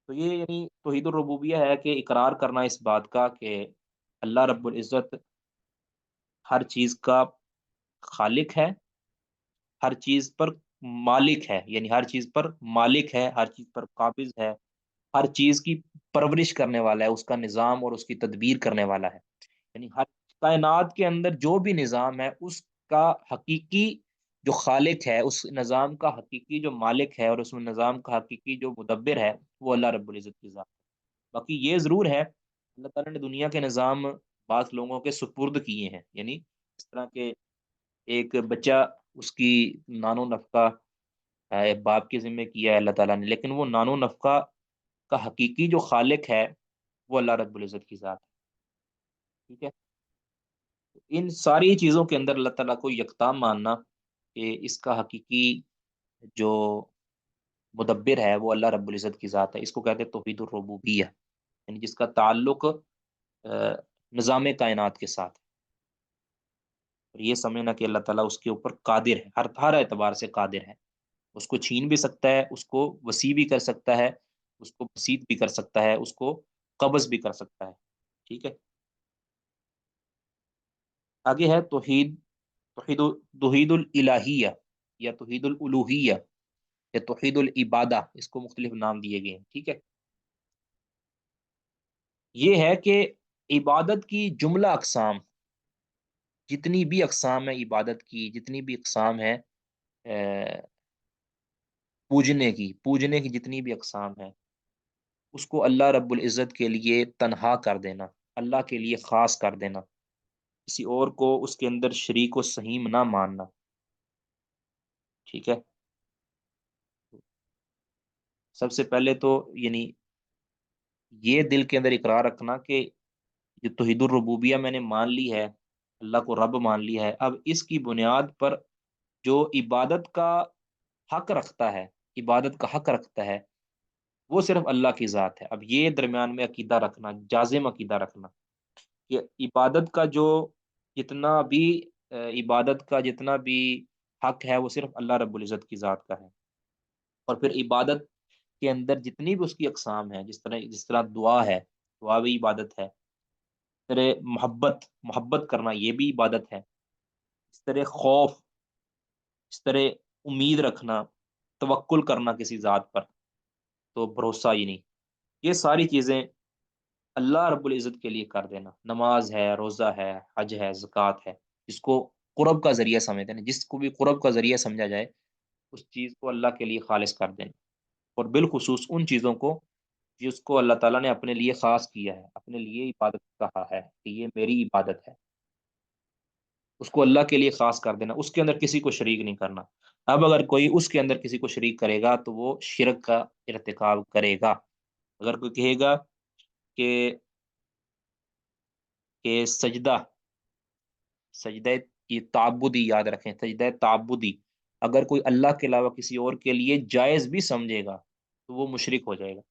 تو یہ یعنی توحید الربوبیہ ہے کہ اقرار کرنا اس بات کا کہ اللہ رب العزت ہر چیز کا خالق ہے، ہر چیز پر مالک ہے، یعنی ہر چیز پر مالک ہے، ہر چیز پر قابض ہے، ہر چیز کی پرورش کرنے والا ہے، اس کا نظام اور اس کی تدبیر کرنے والا ہے، یعنی ہر کائنات کے اندر جو بھی نظام ہے اس کا حقیقی جو خالق ہے، اس نظام کا حقیقی جو مالک ہے، اور اس نظام کا حقیقی جو مدبر ہے، وہ اللہ رب العزت کی ذات ہے۔ باقی یہ ضرور ہے اللہ تعالیٰ نے دنیا کے نظام بعض لوگوں کے سپرد کیے ہیں، یعنی اس طرح کے ایک بچہ، اس کی نان و نفقہ باپ کے ذمہ کیا ہے اللہ تعالیٰ نے، لیکن وہ نان و نفقہ کا حقیقی جو خالق ہے وہ اللہ رب العزت کی ذات ہے، ٹھیک ہے؟ ان ساری چیزوں کے اندر اللہ تعالیٰ کو یکتا ماننا کہ اس کا حقیقی جو مدبر ہے وہ اللہ رب العزت کی ذات ہے، اس کو کہتے ہیں توحید الربوبیہ، یعنی جس کا تعلق نظام کائنات کے ساتھ ہے، اور یہ سمجھنا کہ اللہ تعالیٰ اس کے اوپر قادر ہے، ہر اعتبار سے قادر ہے، اس کو چھین بھی سکتا ہے، اس کو وسیع بھی کر سکتا ہے، اس کو بسیط بھی کر سکتا ہے، اس کو قبض بھی کر سکتا ہے، ٹھیک ہے؟ آگے ہے توحید توحید الالہیہ، یا توحید الالوہیہ، یا توحید العبادہ، اس کو مختلف نام دیے گئے ہیں، ٹھیک ہے؟ یہ ہے کہ عبادت کی جملہ اقسام، جتنی بھی اقسام ہے عبادت کی، جتنی بھی اقسام ہے پوجنے کی جتنی بھی اقسام ہے، اس کو اللہ رب العزت کے لیے تنہا کر دینا، اللہ کے لیے خاص کر دینا، کسی اور کو اس کے اندر شریک و سہیم نہ ماننا، ٹھیک ہے؟ سب سے پہلے تو یعنی یہ دل کے اندر اقرار رکھنا کہ جو توحید الربوبیہ میں نے مان لی ہے، اللہ کو رب مان لیا ہے، اب اس کی بنیاد پر جو عبادت کا حق رکھتا ہے، عبادت کا حق رکھتا ہے، وہ صرف اللہ کی ذات ہے۔ اب یہ درمیان میں عقیدہ رکھنا، جازم عقیدہ رکھنا کہ عبادت کا جو جتنا بھی عبادت کا جتنا بھی حق ہے وہ صرف اللہ رب العزت کی ذات کا ہے، اور پھر عبادت کے اندر جتنی بھی اس کی اقسام ہیں، جس طرح دعا ہے، دعا بھی عبادت ہے، اس طرح محبت کرنا یہ بھی عبادت ہے، اس طرح خوف، اس طرح امید رکھنا، توکل کرنا کسی ذات پر، تو بھروسہ ہی نہیں، یہ ساری چیزیں اللہ رب العزت کے لیے کر دینا، نماز ہے، روزہ ہے، حج ہے، زکوٰۃ ہے، جس کو قرب کا ذریعہ سمجھتے ہیں، جس کو بھی قرب کا ذریعہ سمجھا جائے اس چیز کو اللہ کے لیے خالص کر دینا، اور بالخصوص ان چیزوں کو جس کو اللہ تعالیٰ نے اپنے لیے خاص کیا ہے، اپنے لیے عبادت کہا ہے کہ یہ میری عبادت ہے، اس کو اللہ کے لیے خاص کر دینا، اس کے اندر کسی کو شریک نہیں کرنا۔ اب اگر کوئی اس کے اندر کسی کو شریک کرے گا تو وہ شرک کا ارتکاب کرے گا۔ اگر کوئی کہے گا کہ سجدہ، سجدہ یہ تعبدی، یاد رکھیں سجدہ تعبدی، اگر کوئی اللہ کے علاوہ کسی اور کے لیے جائز بھی سمجھے گا تو وہ مشرک ہو جائے گا۔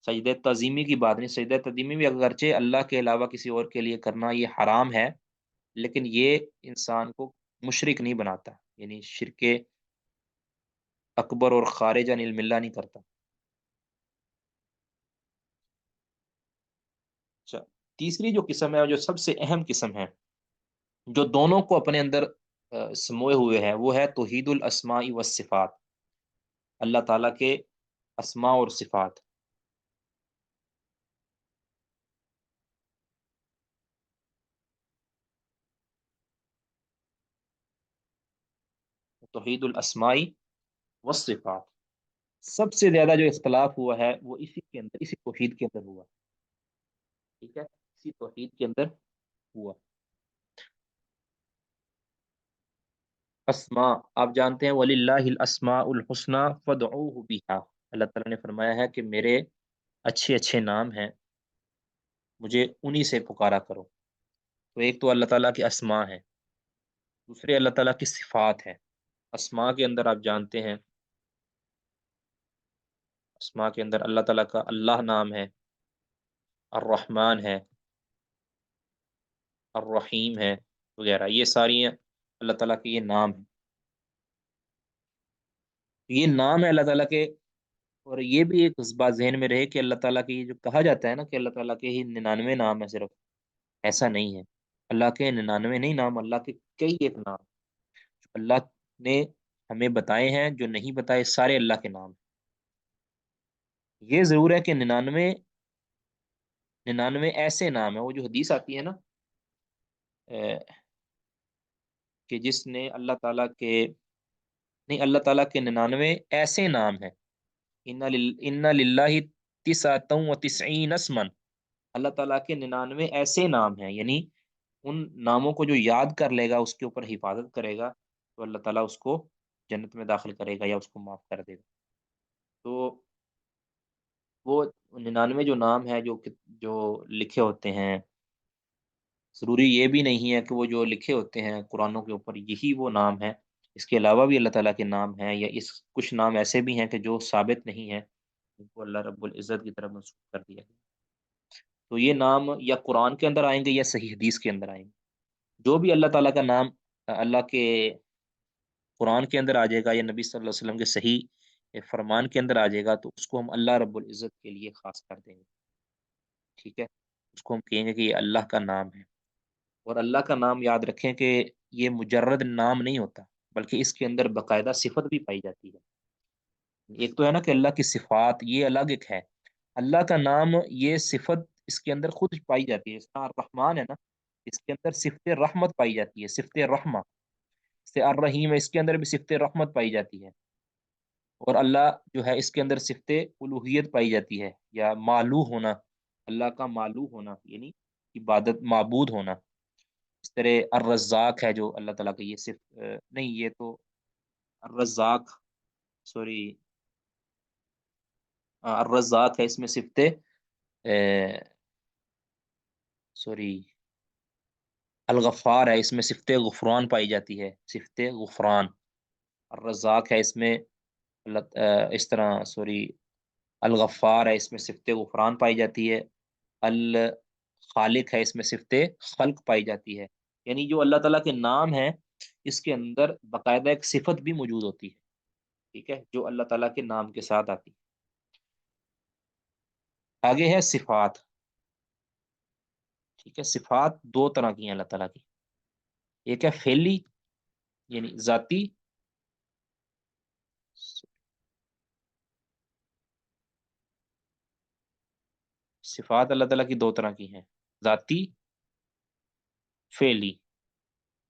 سجدہ تعظیمی کی بات نہیں، سجدہ تعظیمی بھی اگرچہ اللہ کے علاوہ کسی اور کے لیے کرنا یہ حرام ہے، لیکن یہ انسان کو مشرک نہیں بناتا، یعنی شرک اکبر اور خارج عن الملہ نہیں کرتا۔ اچھا، تیسری جو قسم ہے، جو سب سے اہم قسم ہے، جو دونوں کو اپنے اندر سموئے ہوئے ہے، وہ ہے توحید الاسماء والصفات، اللہ تعالیٰ کے اسماء اور صفات۔ توحید الاسماء والصفات، سب سے زیادہ جو اختلاف ہوا ہے وہ اسی کے اندر، اسی توحید کے اندر ہوا، ٹھیک ہے، اسی توحید کے اندر ہوا۔ اسماء، آپ جانتے ہیں وَلِلَّهِ الْأَسْمَاءُ الْحُسْنَى فَادْعُوهُ بِهَا، اللہ تعالیٰ نے فرمایا ہے کہ میرے اچھے اچھے نام ہیں، مجھے انہی سے پکارا کرو۔ تو ایک تو اللہ تعالیٰ کی اسماء ہے، دوسرے اللہ تعالیٰ کی صفات ہے۔ اسماء کے اندر آپ جانتے ہیں، اسماء کے اندر اللہ تعالیٰ کا اللہ نام ہے، الرحمن ہے، الرحیم ہے، وغیرہ، یہ ساری ہیں اللہ تعالیٰ کے یہ نام ہیں، یہ نام ہے اللہ تعالیٰ کے۔ اور یہ بھی ایک بات ذہن میں رہے کہ اللہ تعالیٰ کے یہ جو کہا جاتا ہے نا کہ اللہ تعالیٰ کے ہی 99 نام ہے صرف، ایسا نہیں ہے، اللہ کے 99 نہیں نام، اللہ کے کئی ایک نام اللہ نے ہمیں بتائے ہیں، جو نہیں بتائے سارے اللہ کے نام۔ یہ ضرور ہے کہ 99 ایسے نام ہیں، وہ جو حدیث آتی ہے نا کہ جس نے اللہ تعالیٰ کے، نہیں، اللہ تعالیٰ کے 99 ایسے نام ہیں، ان للہ تسعۃ و تسعین اسما، اللہ تعالیٰ کے 99 ایسے نام ہیں، یعنی ان ناموں کو جو یاد کر لے گا، اس کے اوپر حفاظت کرے گا، تو اللہ تعالیٰ اس کو جنت میں داخل کرے گا یا اس کو معاف کر دے گا۔ تو وہ 99 جو نام ہے، جو لکھے ہوتے ہیں، ضروری یہ بھی نہیں ہے کہ وہ جو لکھے ہوتے ہیں قرآنوں کے اوپر یہی وہ نام ہے، اس کے علاوہ بھی اللہ تعالیٰ کے نام ہیں، یا کچھ نام ایسے بھی ہیں کہ جو ثابت نہیں ہیں، ان کو اللہ رب العزت کی طرف منسوخ کر دیا گیا۔ تو یہ نام یا قرآن کے اندر آئیں گے یا صحیح حدیث کے اندر آئیں گے، جو بھی اللہ تعالیٰ کا نام اللہ کے قرآن کے اندر آ جائے گا یا نبی صلی اللہ علیہ وسلم کے صحیح فرمان کے اندر آ جائے گا، تو اس کو ہم اللہ رب العزت کے لیے خاص کر دیں گے، ٹھیک ہے، اس کو ہم کہیں گے کہ یہ اللہ کا نام ہے۔ اور اللہ کا نام یاد رکھیں کہ یہ مجرد نام نہیں ہوتا، بلکہ اس کے اندر باقاعدہ صفت بھی پائی جاتی ہے۔ ایک تو ہے نا کہ اللہ کی صفات، یہ الگ ایک ہے، اللہ کا نام یہ صفت اس کے اندر خود پائی جاتی ہے، اس کا الرحمن ہے نا، اس کے اندر صفت رحمت پائی جاتی ہے، صفت رحمہ سے الرحیم ہے، اس کے اندر بھی صفت رحمت پائی جاتی ہے۔ اور اللہ جو ہے اس کے اندر صفت الوہیت پائی جاتی ہے، یا معلوہ ہونا، اللہ کا معلوہ ہونا یعنی عبادت معبود ہونا۔ اس طرح الرزاق ہے جو اللہ تعالیٰ کا، یہ صرف نہیں، یہ تو الرزاق، سوری، الرزاق ہے، اس میں صفت سوری الغفار ہے، اس میں صفت غفران پائی جاتی ہے، صفت غفران۔ الرزاق ہے اس میں اس طرح، سوری، الغفار ہے اس میں صفت غفران پائی جاتی ہے، الخالق ہے اس میں صفت خلق پائی جاتی ہے، یعنی جو اللہ تعالیٰ کے نام ہیں اس کے اندر باقاعدہ ایک صفت بھی موجود ہوتی ہے، ٹھیک ہے، جو اللہ تعالیٰ کے نام کے ساتھ آتی ہے۔ آگے ہے صفات۔ ٹھیک ہے، صفات دو طرح کی ہیں اللہ تعالیٰ کی، ایک ہے فعلی یعنی ذاتی، صفات اللہ تعالیٰ کی دو طرح کی ہیں، ذاتی، فعلی۔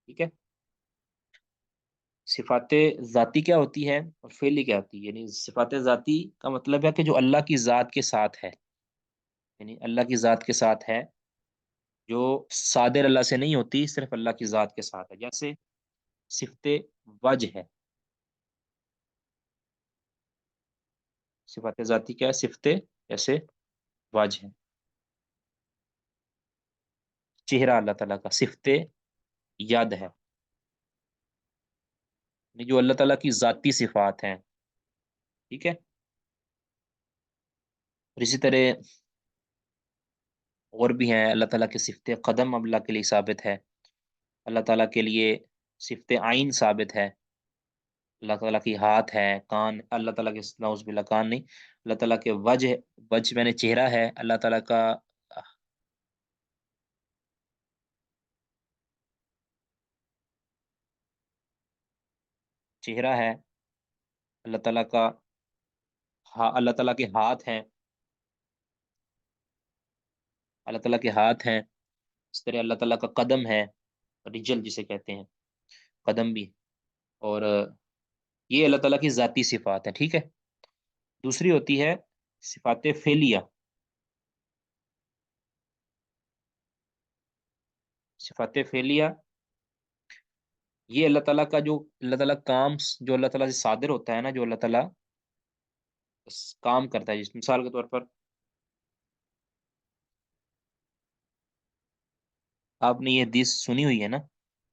ٹھیک ہے، صفات ذاتی کیا ہوتی ہے اور فعلی کیا ہوتی ہے؟ یعنی صفات ذاتی کا مطلب ہے کہ جو اللہ کی ذات کے ساتھ ہے، یعنی اللہ کی ذات کے ساتھ ہے، جو صادر اللہ سے نہیں ہوتی، صرف اللہ کی ذات کے ساتھ ہے، جیسے صفت وجہ ہے۔ صفات ذاتی کیا ہے؟ صفت جیسے وجہ ہے، چہرہ اللہ تعالیٰ کا، صفت ید ہے، یعنی جو اللہ تعالیٰ کی ذاتی صفات ہیں۔ ٹھیک ہے، اور اسی طرح اور بھی ہیں، اللہ تعالیٰ کی صفت قدم اللہ کے لیے ثابت ہے، اللہ تعالیٰ کے لیے صفت عین ثابت ہے، اللہ تعالیٰ کی ہاتھ ہے، کان، اللہ تعالیٰ کے نعوذ باللہ کان نہیں، اللہ تعالیٰ کے وجہ، وجہ میں نے چہرہ ہے، اللہ تعالیٰ کا چہرہ ہے، اللہ تعالیٰ کا اللہ تعالیٰ کے ہاتھ ہیں، اللہ تعالیٰ کے ہاتھ ہیں، اس طرح اللہ تعالیٰ کا قدم ہے، رجل جسے کہتے ہیں، قدم بھی، اور یہ اللہ تعالیٰ کی ذاتی صفات ہیں۔ ٹھیک ہے، دوسری ہوتی ہے صفات فعلیہ۔ صفات فعلیہ یہ اللہ تعالیٰ کا جو اللہ تعالیٰ کام جو اللہ تعالیٰ سے صادر ہوتا ہے نا، جو اللہ تعالیٰ کام کرتا ہے، جس مثال کے طور پر آپ نے یہ حدیث سنی ہوئی ہے نا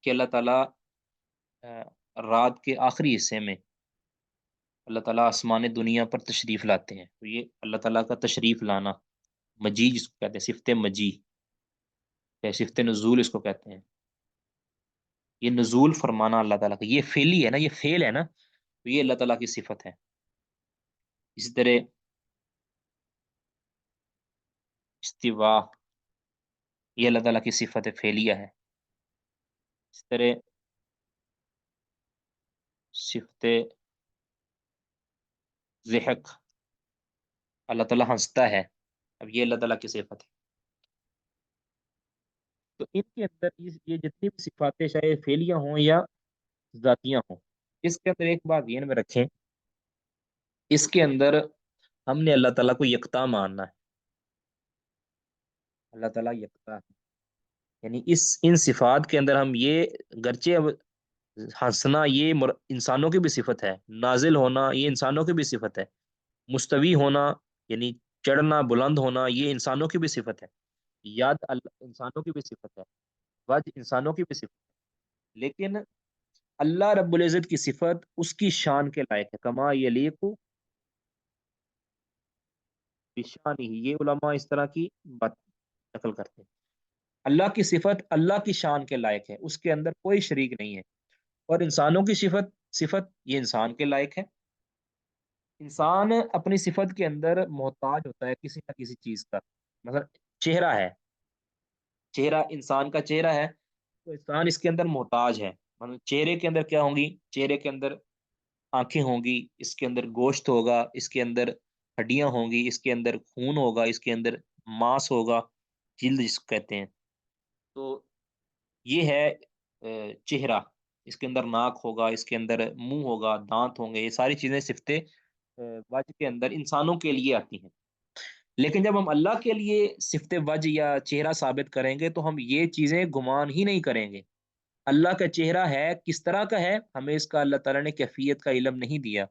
کہ اللہ تعالیٰ رات کے آخری حصے میں اللہ تعالیٰ آسمان دنیا پر تشریف لاتے ہیں، تو یہ اللہ تعالیٰ کا تشریف لانا، مجیء جس کو کہتے ہیں، صفت مجیء یا صفت نزول اس کو کہتے ہیں، یہ نزول فرمانا اللہ تعالیٰ کا، یہ فعلی ہے نا، یہ فعل ہے نا، تو یہ اللہ تعالیٰ کی صفت ہے۔ اسی طرح استوا، یہ اللہ تعالیٰ کی صفت فعلیہ ہے۔ اس طرح صفت ضحک، اللہ تعالیٰ ہنستا ہے، اب یہ اللہ تعالیٰ کی صفت ہے۔ تو ان کے اندر یہ جتنی بھی صفاتیں چاہے فعلیہ ہوں یا ذاتیاں ہوں، اس کے اندر ایک بات ذہن میں رکھیں، اس کے اندر ہم نے اللہ تعالیٰ کو یکتا ماننا ہے، اللہ تعالیٰ یکتا ہے، یعنی ان صفات کے اندر ہم یہ، گرچہ اب ہنسنا یہ انسانوں کی بھی صفت ہے، نازل ہونا یہ انسانوں کی بھی صفت ہے، مستوی ہونا یعنی چڑھنا بلند ہونا یہ انسانوں کی بھی صفت ہے، یاد انسانوں کی بھی صفت ہے، وجہ انسانوں کی بھی صفت ہے، لیکن اللہ رب العزت کی صفت اس کی شان کے لائق ہے، کما یلیق بشان ہی، یہ علماء اس طرح کی بات نقل کرتے ہیں، اللہ کی صفت اللہ کی شان کے لائق ہے، اس کے اندر کوئی شریک نہیں ہے، اور انسانوں کی صفت صفت یہ انسان کے لائق ہے۔ انسان اپنی صفت کے اندر محتاج ہوتا ہے کسی نہ کسی چیز کا، مثلا چہرہ ہے، چہرہ انسان کا چہرہ ہے، تو انسان اس کے اندر محتاج ہے، مطلب چہرے کے اندر کیا ہوں گی؟ چہرے کے اندر آنکھیں ہوں گی، اس کے اندر گوشت ہوگا، اس کے اندر ہڈیاں ہوں گی، اس کے اندر خون ہوگا، اس کے اندر ماس ہوگا، جلد جس کو کہتے ہیں، تو یہ ہے چہرہ، اس کے اندر ناک ہوگا، اس کے اندر منہ ہوگا، دانت ہوں گے، یہ ساری چیزیں صفتیں وجہ کے اندر انسانوں کے لیے آتی ہیں، لیکن جب ہم اللہ کے لیے صفت وجہ یا چہرہ ثابت کریں گے تو ہم یہ چیزیں گمان ہی نہیں کریں گے، اللہ کا چہرہ ہے، کس طرح کا ہے ہمیں اس کا اللہ تعالیٰ نے کیفیت کا علم نہیں دیا،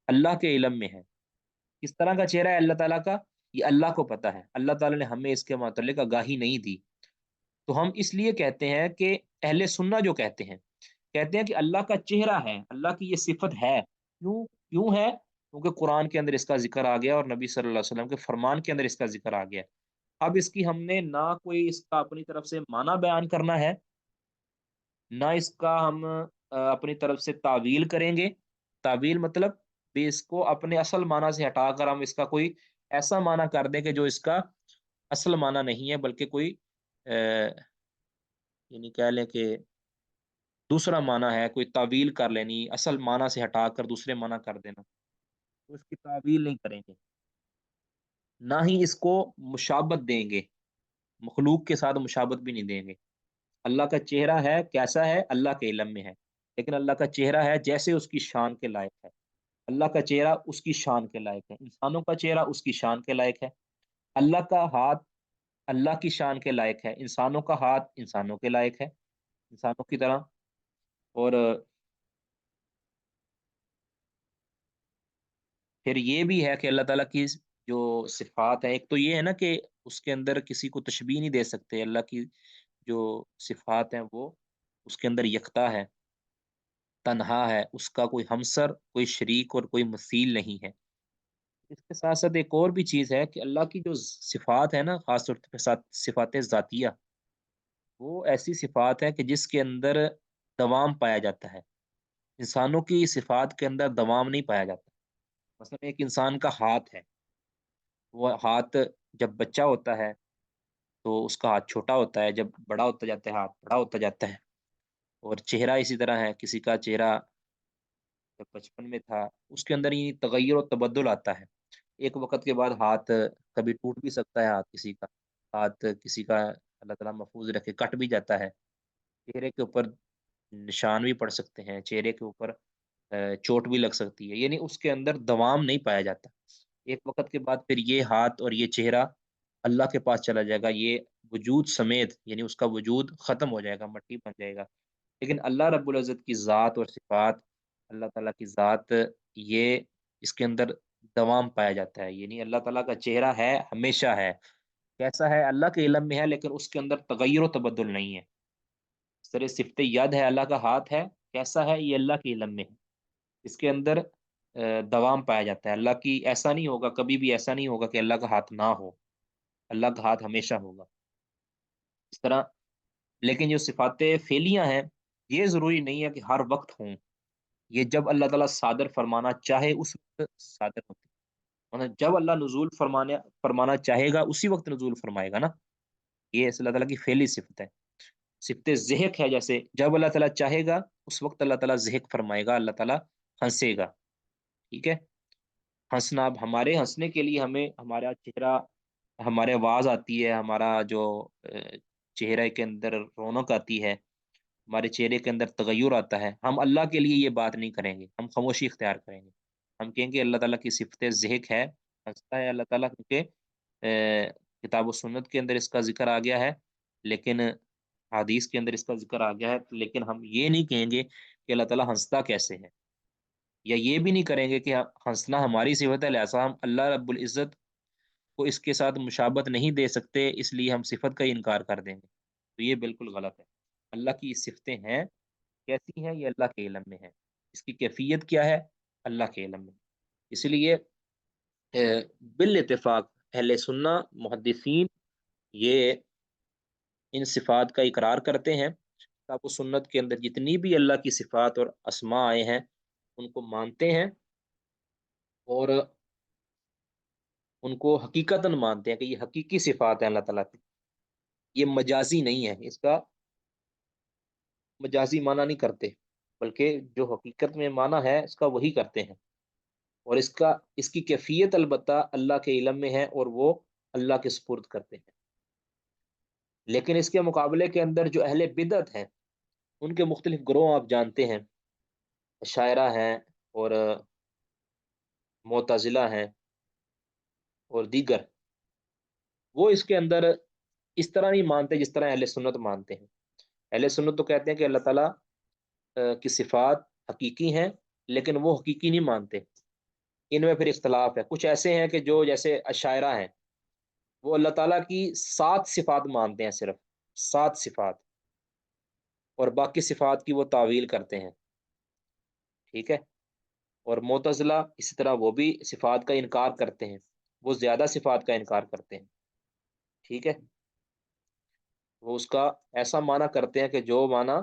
اللہ کے علم میں ہے، کس طرح کا چہرہ ہے اللہ تعالیٰ کا یہ اللہ کو پتا ہے، اللہ تعالیٰ نے ہمیں اس کے متعلق آگاہی نہیں دی، تو ہم اس لیے کہتے ہیں کہ اہل سنہ جو کہتے ہیں کہ اللہ کا چہرہ ہے، اللہ کی یہ صفت ہے، کیوں ہے؟ کیونکہ قرآن کے اندر اس کا ذکر آ گیا اور نبی صلی اللہ علیہ وسلم کے فرمان کے اندر اس کا ذکر آ گیا، اب اس کی ہم نے نہ کوئی اس کا اپنی طرف سے معنی بیان کرنا ہے، نہ اس کا ہم اپنی طرف سے تعویل کریں گے، تعویل مطلب بھی اس کو اپنے اصل معنی سے ہٹا کر ہم اس کا کوئی ایسا معنی کر دیں کہ جو اس کا اصل معنی نہیں ہے، بلکہ کوئی یعنی کہہ لیں کہ دوسرا معنی ہے، کوئی تعویل کر لینی، اصل معنی سے ہٹا کر دوسرے معنی کر دینا، تو اس کی تعویل نہیں کریں گے، نہ ہی اس کو مشابت دیں گے، مخلوق کے ساتھ مشابت بھی نہیں دیں گے۔ اللہ کا چہرہ ہے کیسا ہے اللہ کے علم میں ہے، لیکن اللہ کا چہرہ ہے جیسے اس کی شان کے لائق ہے، اللہ کا چہرہ اس کی شان کے لائق ہے، انسانوں کا چہرہ اس کی شان کے لائق ہے، اللہ کا ہاتھ اللہ کی شان کے لائق ہے، انسانوں کا ہاتھ انسانوں کے لائق ہے، انسانوں کی طرح۔ اور پھر یہ بھی ہے کہ اللہ تعالیٰ کی جو صفات ہے، ایک تو یہ ہے نا کہ اس کے اندر کسی کو تشبیہ نہیں دے سکتے، اللہ کی جو صفات ہیں وہ اس کے اندر یکتا ہے، تنہا ہے، اس کا کوئی ہمسر، کوئی شریک اور کوئی مثیل نہیں ہے۔ اس کے ساتھ ساتھ ایک اور بھی چیز ہے کہ اللہ کی جو صفات ہے نا، خاص طور پہ ساتھ صفات ذاتیہ، وہ ایسی صفات ہے کہ جس کے اندر دوام پایا جاتا ہے، انسانوں کی صفات کے اندر دوام نہیں پایا جاتا۔ مثلا ایک انسان کا ہاتھ ہے، وہ ہاتھ جب بچہ ہوتا ہے تو اس کا ہاتھ چھوٹا ہوتا ہے، جب بڑا ہوتا جاتا ہے ہاتھ بڑا ہوتا جاتا ہے، اور چہرہ اسی طرح ہے، کسی کا چہرہ جب بچپن میں تھا اس کے اندر ہی تغیر و تبدل آتا ہے، ایک وقت کے بعد ہاتھ کبھی ٹوٹ بھی سکتا ہے، ہاتھ کسی کا، ہاتھ کسی کا اللہ تعالیٰ محفوظ رکھے کٹ بھی جاتا ہے، چہرے کے اوپر نشان بھی پڑ سکتے ہیں، چہرے کے اوپر چوٹ بھی لگ سکتی ہے، یعنی اس کے اندر دوام نہیں پایا جاتا، ایک وقت کے بعد پھر یہ ہاتھ اور یہ چہرہ اللہ کے پاس چلا جائے گا، یہ وجود سمیت، یعنی اس کا وجود ختم ہو جائے گا، مٹی بن جائے گا۔ لیکن اللہ رب العزت کی ذات اور صفات، اللہ تعالیٰ کی ذات، یہ اس کے اندر دوام پایا جاتا ہے، یعنی اللہ تعالیٰ کا چہرہ ہے ہمیشہ ہے، کیسا ہے اللہ کے علم میں ہے، لیکن اس کے اندر تغیر و تبدل نہیں ہے۔ اس طرح صفت ید ہے، اللہ کا ہاتھ ہے کیسا ہے یہ اللہ کے علم میں ہے، اس کے اندر دوام پایا جاتا ہے، اللہ کی ایسا نہیں ہوگا، کبھی بھی ایسا نہیں ہوگا کہ اللہ کا ہاتھ نہ ہو، اللہ کا ہاتھ ہمیشہ ہوگا اس طرح۔ لیکن جو صفات فعلیاں ہیں یہ ضروری نہیں ہے کہ ہر وقت ہوں، یہ جب اللہ تعالیٰ صادر فرمانا چاہے اس وقت صادر ہوتی ہے، مطلب جب اللہ نزول فرمانا چاہے گا اسی وقت نزول فرمائے گا نا، یہ اللہ تعالیٰ کی فعلی صفت ہے۔ صفت ضحک ہے، جیسے جب اللہ تعالیٰ چاہے گا اس وقت اللہ تعالیٰ ضحک فرمائے گا، اللہ تعالیٰ ہنسے گا، ٹھیک ہے۔ ہنسنا، اب ہمارے ہنسنے کے لیے ہمیں ہمارا چہرہ، ہمارے آواز آتی ہے، ہمارا جو چہرے کے اندر رونق آتی ہے، ہمارے چہرے کے اندر تغیر آتا ہے، ہم اللہ کے لیے یہ بات نہیں کریں گے، ہم خاموشی اختیار کریں گے، ہم کہیں گے اللہ تعالیٰ کی صفت ضحک ہے، ہنستا ہے اللہ تعالیٰ، کیونکہ کتاب و سنت کے اندر اس کا ذکر آ گیا ہے، لیکن حدیث کے اندر اس کا ذکر آ گیا ہے، لیکن ہم یہ نہیں کہیں گے کہ اللہ تعالیٰ ہنستا کیسے ہے، یا یہ بھی نہیں کریں گے کہ ہنسنا ہماری صفت ہے لہٰذا ہم اللہ رب العزت کو اس کے ساتھ مشابت نہیں دے سکتے، اس لیے ہم صفت کا ہی انکار کر دیں گے، تو یہ بالکل غلط ہے۔ اللہ کی صفتیں ہیں، کیسی ہیں یہ اللہ کے علم میں ہے، اس کی کیفیت کیا ہے اللہ کے علم میں، اس لیے بالاتفاق اہل سنہ محدثین یہ ان صفات کا اقرار کرتے ہیں، کتاب و سنت کے اندر جتنی بھی اللہ کی صفات اور اسماء آئے ہیں ان کو مانتے ہیں، اور ان کو حقیقتاً مانتے ہیں کہ یہ حقیقی صفات ہیں اللہ تعالیٰ کی، یہ مجازی نہیں ہے، اس کا مجازی معنی نہیں کرتے، بلکہ جو حقیقت میں معنی ہے اس کا وہی کرتے ہیں، اور اس کی کیفیت البتہ اللہ کے علم میں ہے اور وہ اللہ کے سپرد کرتے ہیں۔ لیکن اس کے مقابلے کے اندر جو اہل بدعت ہیں ان کے مختلف گروہ آپ جانتے ہیں، شاعرہ ہیں اور معتزلہ ہیں اور دیگر، وہ اس کے اندر اس طرح نہیں مانتے جس طرح اہل سنت مانتے ہیں۔ اہل سنت تو کہتے ہیں کہ اللہ تعالیٰ کی صفات حقیقی ہیں، لیکن وہ حقیقی نہیں مانتے، ان میں پھر اختلاف ہے، کچھ ایسے ہیں کہ جو جیسے اشاعرہ ہیں وہ اللہ تعالیٰ کی 7 صفات مانتے ہیں، صرف 7 صفات، اور باقی صفات کی وہ تعویل کرتے ہیں، ٹھیک ہے۔ اور معتزلہ اسی طرح وہ بھی صفات کا انکار کرتے ہیں، وہ زیادہ صفات کا انکار کرتے ہیں، ٹھیک ہے، وہ اس کا ایسا معنی کرتے ہیں کہ جو معنی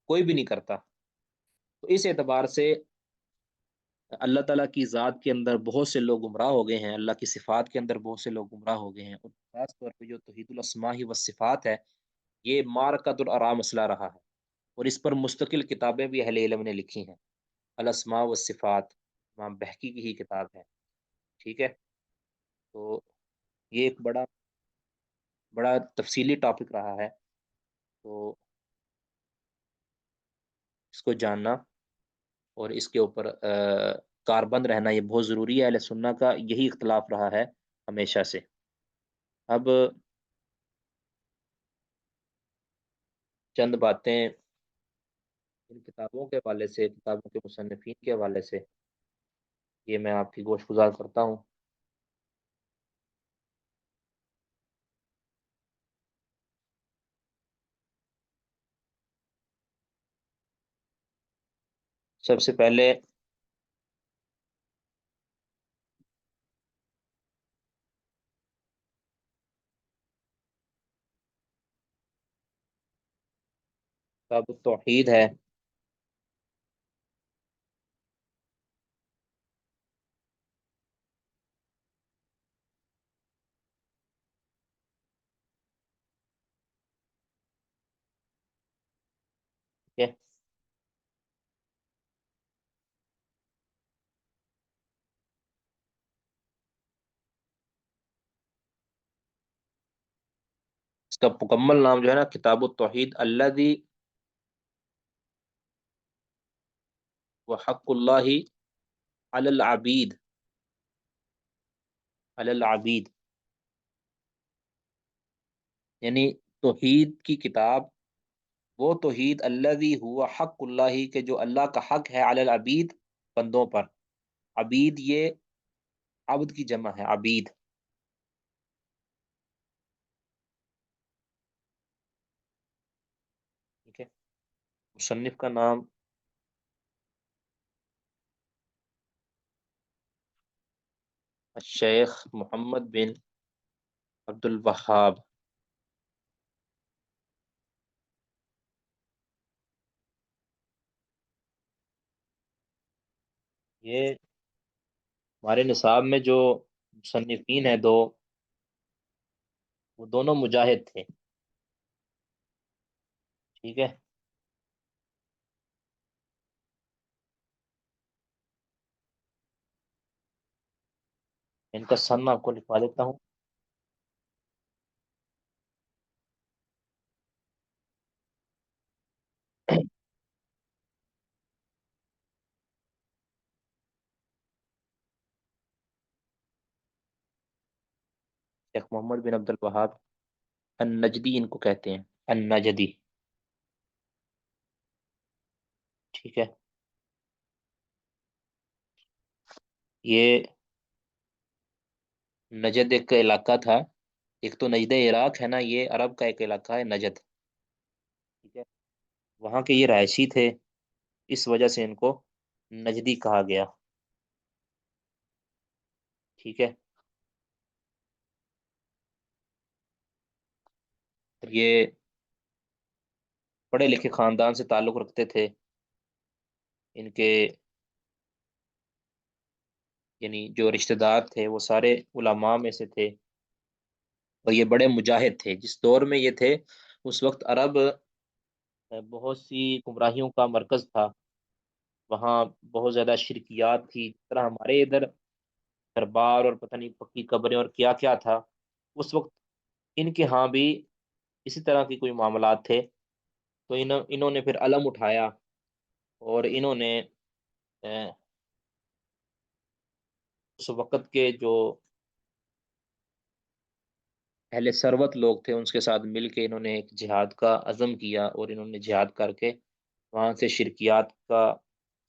کوئی بھی نہیں کرتا، تو اس اعتبار سے اللہ تعالیٰ کی ذات کے اندر بہت سے لوگ گمراہ ہو گئے ہیں، اللہ کی صفات کے اندر بہت سے لوگ گمراہ ہو گئے ہیں، اور خاص طور پہ جو توحید الاسماء والصفات ہے، یہ مارکۃ الارا مسئلہ رہا ہے، اور اس پر مستقل کتابیں بھی اہل علم نے لکھی ہیں۔ الاسماء والصفات امام بہقی کی ہی کتاب ہے، ٹھیک ہے؟ تو یہ ایک بڑا بڑا تفصیلی ٹاپک رہا ہے، تو اس کو جاننا اور اس کے اوپر کاربند رہنا یہ بہت ضروری ہے۔ اہل سنہ کا یہی اختلاف رہا ہے ہمیشہ سے۔ اب چند باتیں ان کتابوں کے حوالے سے، کتابوں کے مصنفین کے حوالے سے، یہ میں آپ کی گوش گزار کرتا ہوں۔ سب سے پہلے کتاب التوحید ہے، ٹھیک ہے؟ اس کا مکمل نام جو ہے نا، کتاب التوحید الذی وحق اللہ علی العبید، علی العبید، یعنی توحید کی کتاب، وہ توحید الذی ہوا حق اللہ، کے جو اللہ کا حق ہے، علی العبید، بندوں پر۔ عبید یہ عبد کی جمع ہے، عبید، ٹھیک ہے؟ مصنف کا نام الشیخ محمد بن عبد الوہاب۔ یہ ہمارے نصاب میں جو مصنفین ہیں دو، وہ دونوں مجاہد تھے، ٹھیک ہے؟ ان کا سن میں آپ کو لکھوا دیتا ہوں۔ شیخ محمد بن عبد الوہاب النجدی ان کو کہتے ہیں، النجدی، ٹھیک ہے؟ یہ نجد ایک علاقہ تھا، ایک تو نجد عراق ہے نا، یہ عرب کا ایک علاقہ ہے نجد، ٹھیک ہے؟ وہاں کے یہ رہائشی تھے، اس وجہ سے ان کو نجدی کہا گیا، ٹھیک ہے؟ یہ پڑھے لکھے خاندان سے تعلق رکھتے تھے، ان کے یعنی جو رشتہ دار تھے وہ سارے علماء میں سے تھے، اور یہ بڑے مجاہد تھے۔ جس دور میں یہ تھے، اس وقت عرب بہت سی گمراہیوں کا مرکز تھا، وہاں بہت زیادہ شرکیات تھی، جس طرح ہمارے ادھر دربار اور پتہ نہیں پکی قبریں اور کیا کیا تھا، اس وقت ان کے ہاں بھی اسی طرح کی کوئی معاملات تھے۔ تو انہوں نے پھر علم اٹھایا، اور انہوں نے اس وقت کے جو اہل ثروت لوگ تھے، ان کے ساتھ مل کے انہوں نے ایک جہاد کا عزم کیا، اور انہوں نے جہاد کر کے وہاں سے شرکیات کا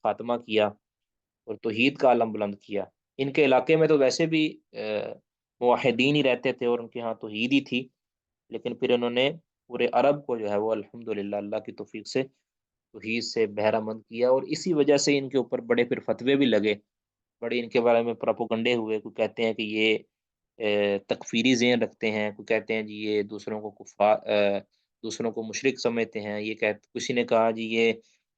خاتمہ کیا اور توحید کا علم بلند کیا۔ ان کے علاقے میں تو ویسے بھی موحدین ہی رہتے تھے، اور ان کے ہاں توحید ہی تھی، لیکن پھر انہوں نے پورے عرب کو جو ہے وہ الحمدللہ اللہ کی توفیق سے توحید سے بہرہ مند کیا، اور اسی وجہ سے ان کے اوپر بڑے پھر فتوے بھی لگے، بڑے ان کے بارے میں پراپوگنڈے ہوئے، کوئی کہتے ہیں کہ یہ تکفیری ذہن رکھتے ہیں، کوئی کہتے ہیں جی یہ دوسروں کو دوسروں کو مشرک سمجھتے ہیں، یہ کسی نے کہا جی یہ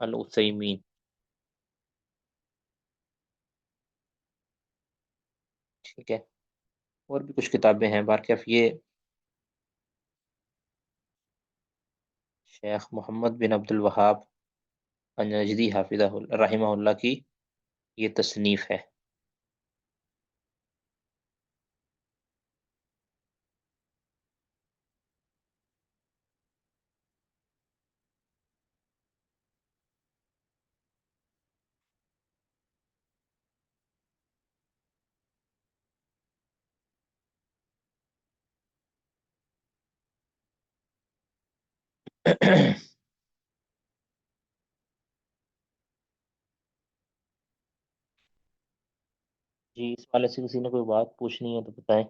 العثیمین. ٹھیک ہے. اور بھی کچھ کتابیں ہیں بارکیف یہ شیخ محمد بن عبد الوہاب النجدی حافظہ رحمہ اللہ کی یہ تصنیف ہے. جی اس والے سے کسی نے کوئی بات پوچھنی ہے تو بتائیں.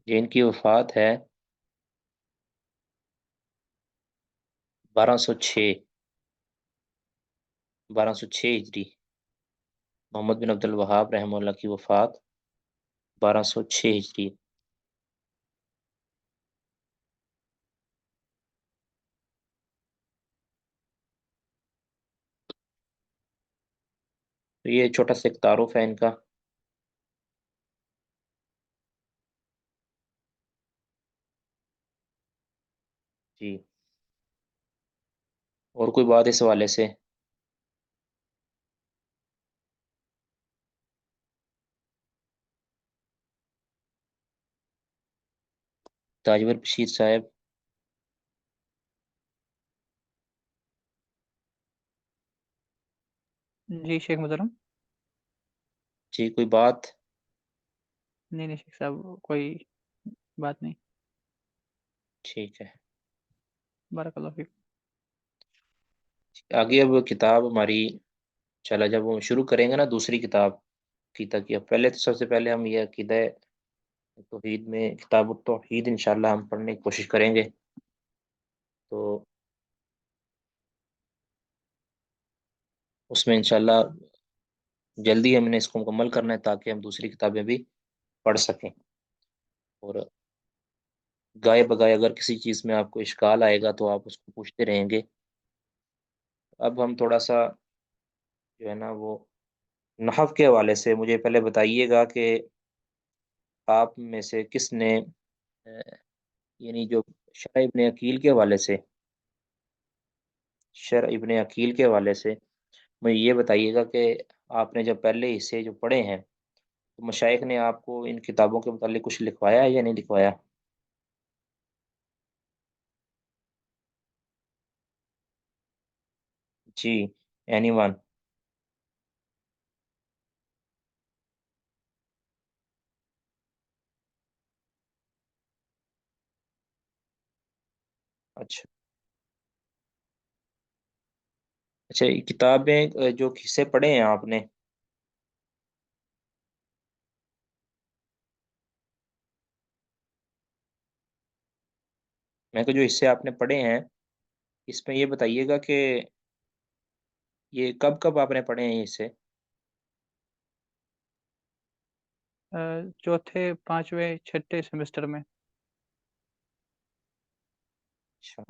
جن کی وفات ہے 1206، 1206 ہجری. محمد بن عبد الوہاب رحمہ اللہ کی وفات 1206 ہجری. تو یہ چھوٹا سا ایک تعارف ہے ان کا. جی اور کوئی بات اس حوالے سے؟ تاجور بشیر صاحب. جی شیخ محترم. جی کوئی بات؟ نہیں نہیں شیخ صاحب کوئی بات نہیں. ٹھیک ہے. بارک اللہ فیک. آگے اب کتاب ہماری چلا جب وہ شروع کریں گے نا دوسری کتاب کی تکیہ، پہلے تو سب سے پہلے ہم یہ عقیدہ توحید میں کتاب التوحید انشاءاللہ ہم پڑھنے کی کوشش کریں گے. تو اس میں انشاءاللہ جلدی ہم نے اس کو مکمل کرنا ہے تاکہ ہم دوسری کتابیں بھی پڑھ سکیں. اور گائے بگائے اگر کسی چیز میں آپ کو اشکال آئے گا تو آپ اس کو پوچھتے رہیں گے. اب ہم تھوڑا سا جو ہے نا وہ نحو کے حوالے سے مجھے پہلے بتائیے گا کہ آپ میں سے کس نے یعنی جو شرح ابن عقیل کے حوالے سے، شرح ابن عقیل کے حوالے سے مجھے یہ بتائیے گا کہ آپ نے جب پہلے حصے جو پڑھے ہیں تو مشائخ نے آپ کو ان کتابوں کے متعلق کچھ لکھوایا ہے یا نہیں لکھوایا؟ جی اینی ون. اچھا اچھا یہ کتابیں جو حصے پڑھے ہیں آپ نے، میں کہ جو حصے آپ نے پڑھے ہیں اس میں یہ بتائیے گا کہ یہ کب کب آپ نے پڑھے ہیں یہ حصے؟ چوتھے پانچویں چھٹے سیمسٹر میں. اچھا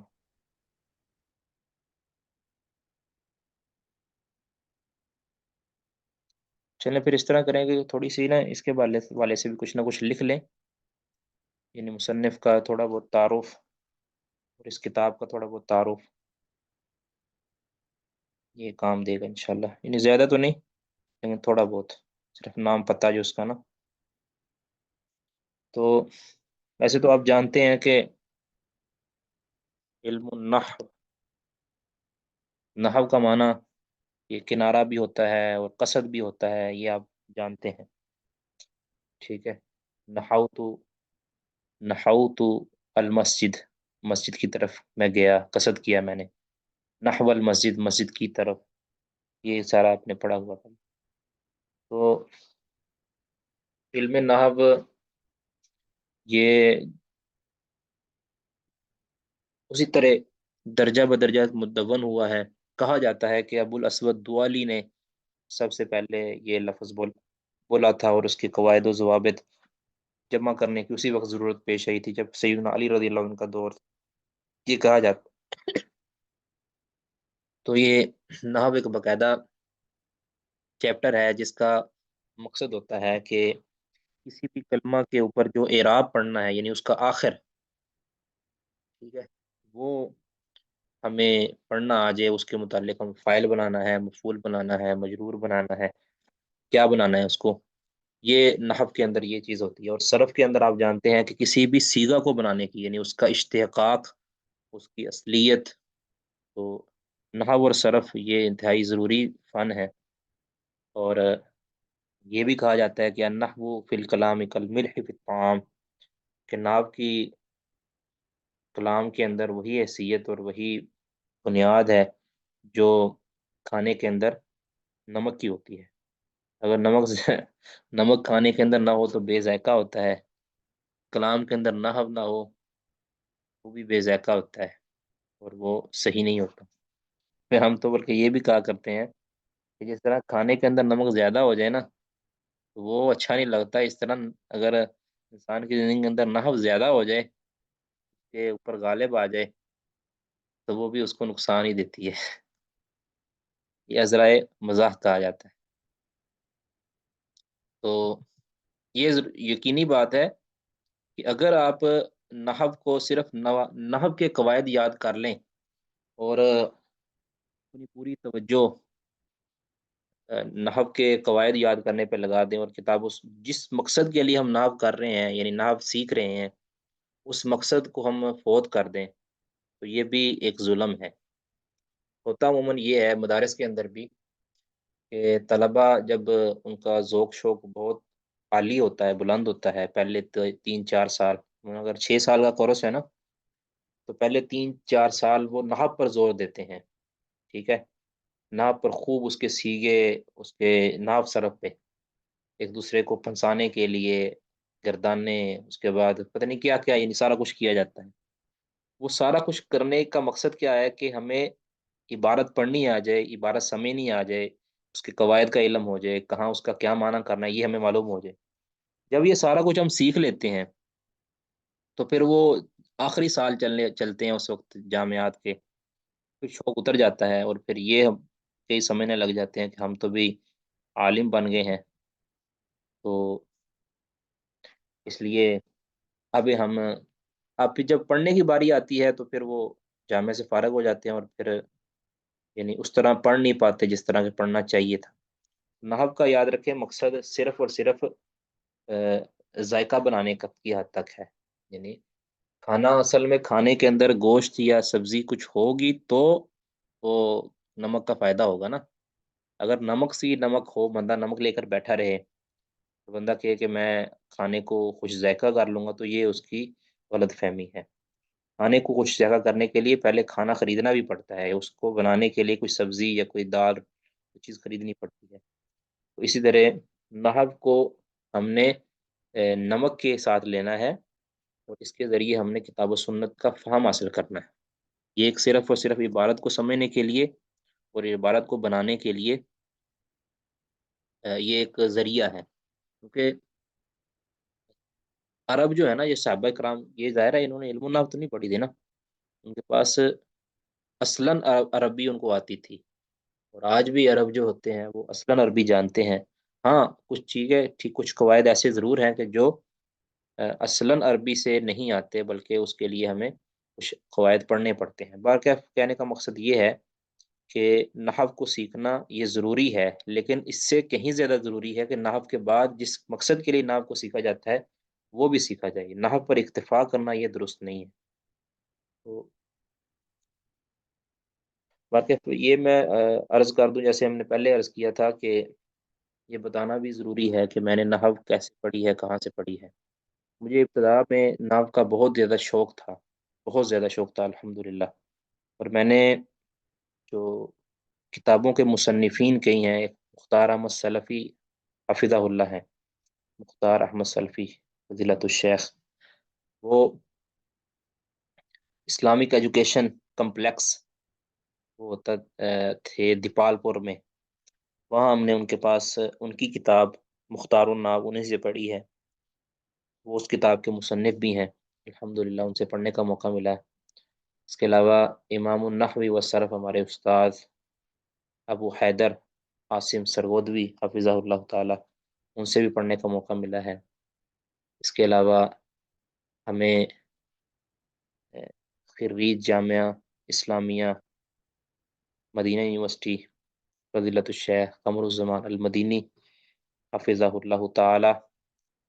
چلیں پھر اس طرح کریں کہ تھوڑی سی نا اس کے والے سے بھی کچھ نہ کچھ لکھ لیں، یعنی مصنف کا تھوڑا بہت تعارف اور اس کتاب کا تھوڑا بہت تعارف، یہ کام دے گا انشاءاللہ. یعنی زیادہ تو نہیں لیکن تھوڑا بہت، صرف نام پتہ جو اس کا نا. تو ویسے تو آپ جانتے ہیں کہ علم النحو نحو کا معنی یہ کنارہ بھی ہوتا ہے اور قصد بھی ہوتا ہے، یہ آپ جانتے ہیں، ٹھیک ہے۔ نحوت المسجد، مسجد کی طرف میں گیا، قصد کیا میں نے، نحو المسجد، مسجد کی طرف، یہ سارا آپ نے پڑھا ہوا تھا۔ تو علم نحو یہ اسی طرح درجہ بدرجہ مدون ہوا ہے۔ کہا جاتا ہے کہ ابو الاسود دوالی نے سب سے پہلے یہ لفظ بولا تھا، اور اس کے قواعد و ضوابط جمع کرنے کی اسی وقت ضرورت پیش آئی تھی جب سیدنا علی رضی اللہ عنہ کا دور، یہ کہا جاتا۔ تو یہ نحو ایک باقاعدہ چیپٹر ہے جس کا مقصد ہوتا ہے کہ کسی بھی کلمہ کے اوپر جو اعراب پڑھنا ہے، یعنی اس کا آخر، ٹھیک ہے، وہ ہمیں پڑھنا آ جائے، اس کے متعلق ہم فائل بنانا ہے، مفعول بنانا ہے، مجرور بنانا ہے، کیا بنانا ہے اس کو، یہ نحو کے اندر یہ چیز ہوتی ہے۔ اور صرف کے اندر آپ جانتے ہیں کہ کسی بھی صیغہ کو بنانے کی، یعنی اس کا اشتقاق، اس کی اصلیت، تو نحو اور صرف یہ انتہائی ضروری فن ہے۔ اور یہ بھی کہا جاتا ہے کہ النحو فی الکلام کالملح فی الطعام، کہ نحو کی کلام کے اندر وہی حیثیت اور وہی بنیاد ہے جو کھانے کے اندر نمک کی ہوتی ہے۔ اگر نمک کھانے کے اندر نہ ہو تو بے ذائقہ ہوتا ہے، کلام کے اندر نحو نہ ہو وہ بھی بے ذائقہ ہوتا ہے اور وہ صحیح نہیں ہوتا۔ پھر ہم تو بلکہ یہ بھی کہا کرتے ہیں کہ جس طرح کھانے کے اندر نمک زیادہ ہو جائے نا تو وہ اچھا نہیں لگتا، اس طرح اگر انسان کی زندگی کے اندر نحو زیادہ ہو جائے، کہ اوپر غالب آ جائے، تو وہ بھی اس کو نقصان ہی دیتی ہے۔ یہ عذرائے مزاح کہا جاتا ہے۔ تو یہ یقینی بات ہے کہ اگر آپ نحو کو صرف نحو کے قواعد یاد کر لیں اور اپنی پوری توجہ نحو کے قواعد یاد کرنے پہ لگا دیں، اور کتاب جس مقصد کے لیے ہم نحو کر رہے ہیں، یعنی نحو سیکھ رہے ہیں، اس مقصد کو ہم فوت کر دیں، تو یہ بھی ایک ظلم ہے۔ ہوتا عموماً یہ ہے مدارس کے اندر بھی کہ طلبہ جب ان کا ذوق شوق بہت عالی ہوتا ہے، بلند ہوتا ہے، پہلے 3 4 سال، اگر 6 سال کا کورس ہے نا، تو پہلے 3 4 سال وہ نحو پر زور دیتے ہیں، ٹھیک ہے، نحو پر خوب اس کے سیغے، اس کے نحو صرف پہ ایک دوسرے کو پھنسانے کے لیے گردانے، اس کے بعد پتہ نہیں کیا کیا، یعنی سارا کچھ کیا جاتا ہے۔ وہ سارا کچھ کرنے کا مقصد کیا ہے کہ ہمیں عبارت پڑھنی آ جائے، عبارت سمجھنی آ جائے، اس کے قواعد کا علم ہو جائے، کہاں اس کا کیا معنی کرنا ہے یہ ہمیں معلوم ہو جائے۔ جب یہ سارا کچھ ہم سیکھ لیتے ہیں تو پھر وہ آخری سال چلتے ہیں اس وقت جامعات کے، پھر شوق اتر جاتا ہے، اور پھر یہ ہم کئی سمجھنے لگ جاتے ہیں کہ ہم تو بھی عالم بن گئے ہیں۔ تو اس لیے اب ہم، اب پھر جب پڑھنے کی باری آتی ہے تو پھر وہ جامعہ سے فارغ ہو جاتے ہیں، اور پھر یعنی اس طرح پڑھ نہیں پاتے جس طرح کہ پڑھنا چاہیے تھا۔ نحو کا یاد رکھیں مقصد صرف اور صرف ذائقہ بنانے کا کی حد تک ہے، یعنی کھانا اصل میں کھانے کے اندر گوشت یا سبزی کچھ ہوگی تو وہ نمک کا فائدہ ہوگا نا۔ اگر نمک سی نمک ہو، بندہ نمک لے کر بیٹھا رہے، تو بندہ کہے کہ میں کھانے کو خوش ذائقہ کر لوں گا، تو یہ اس کی غلط فہمی ہے۔ کھانے کو خوش ذائقہ کرنے کے لیے پہلے کھانا خریدنا بھی پڑتا ہے، اس کو بنانے کے لیے کوئی سبزی یا کوئی دال کوئی چیز خریدنی پڑتی ہے۔ تو اسی طرح نحو کو ہم نے نمک کے ساتھ لینا ہے، اور اس کے ذریعے ہم نے کتاب و سنت کا فہم حاصل کرنا ہے۔ یہ ایک صرف اور صرف عبارت کو سمجھنے کے لیے اور عبارت کو بنانے کے لیے یہ ایک ذریعہ ہے، کیونکہ عرب جو ہے نا، یہ صحابہ کرام، یہ ظاہر ہے انہوں نے علم النحو تو نہیں پڑھی تھی نا، ان کے پاس اصلاً عربی ان کو آتی تھی، اور آج بھی عرب جو ہوتے ہیں وہ اصلاً عربی جانتے ہیں۔ ہاں کچھ چیزیں ٹھیک، کچھ قواعد ایسے ضرور ہیں کہ جو اصلاً عربی سے نہیں آتے، بلکہ اس کے لیے ہمیں کچھ قواعد پڑھنے پڑتے ہیں۔ بار کیا کہنے کا مقصد یہ ہے کہ نحو کو سیکھنا یہ ضروری ہے، لیکن اس سے کہیں زیادہ ضروری ہے کہ نحو کے بعد جس مقصد کے لیے نحو کو سیکھا جاتا ہے وہ بھی سیکھا جائے۔ نحو پر اکتفا کرنا یہ درست نہیں ہے۔ تو باقی یہ میں عرض کر دوں، جیسے ہم نے پہلے عرض کیا تھا کہ یہ بتانا بھی ضروری ہے کہ میں نے نحو کیسے پڑھی ہے، کہاں سے پڑھی ہے۔ مجھے ابتدا میں نحو کا بہت زیادہ شوق تھا، بہت زیادہ شوق تھا الحمدللہ، اور میں نے جو کتابوں کے مصنفین کئی ہیں، ایک مختار احمد سلفی حفظہ اللہ ہے، مختار احمد سلفی فضیلت الشیخ، وہ اسلامک ایجوکیشن کمپلیکس وہ تھے دیپال پور میں، وہاں ہم نے ان کے پاس ان کی کتاب مختار النحو انہیں سے پڑھی ہے، وہ اس کتاب کے مصنف بھی ہیں الحمدللہ، ان سے پڑھنے کا موقع ملا ہے۔ اس کے علاوہ امام النحو والصرف ہمارے استاد ابو حیدر عاصم سرگودوی حفظہ اللہ تعالی، ان سے بھی پڑھنے کا موقع ملا ہے۔ اس کے علاوہ ہمیں خرید جامعہ اسلامیہ مدینہ یونیورسٹی فضیلت الشیخ قمر الزمان المدینی حفظہ اللہ تعالی،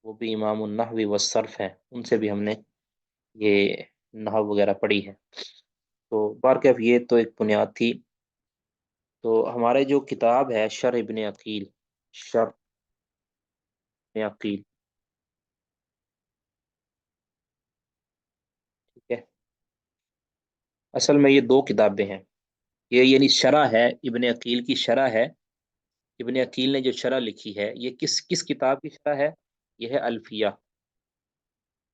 وہ بھی امام النحو والصرف ہیں، ان سے بھی ہم نے یہ نحو وغیرہ پڑھی ہے۔ تو بارکیف یہ تو ایک بنیاد تھی۔ تو ہمارے جو کتاب ہے شرح ابن عقیل، شرح ابن عقیل، ٹھیک ہے، اصل میں یہ دو کتابیں ہیں، یہ یعنی شرح ہے ابن عقیل کی، شرح ہے ابن عقیل نے جو شرح لکھی ہے، یہ کس کس کتاب کی شرح ہے؟ یہ ہے الفیہ،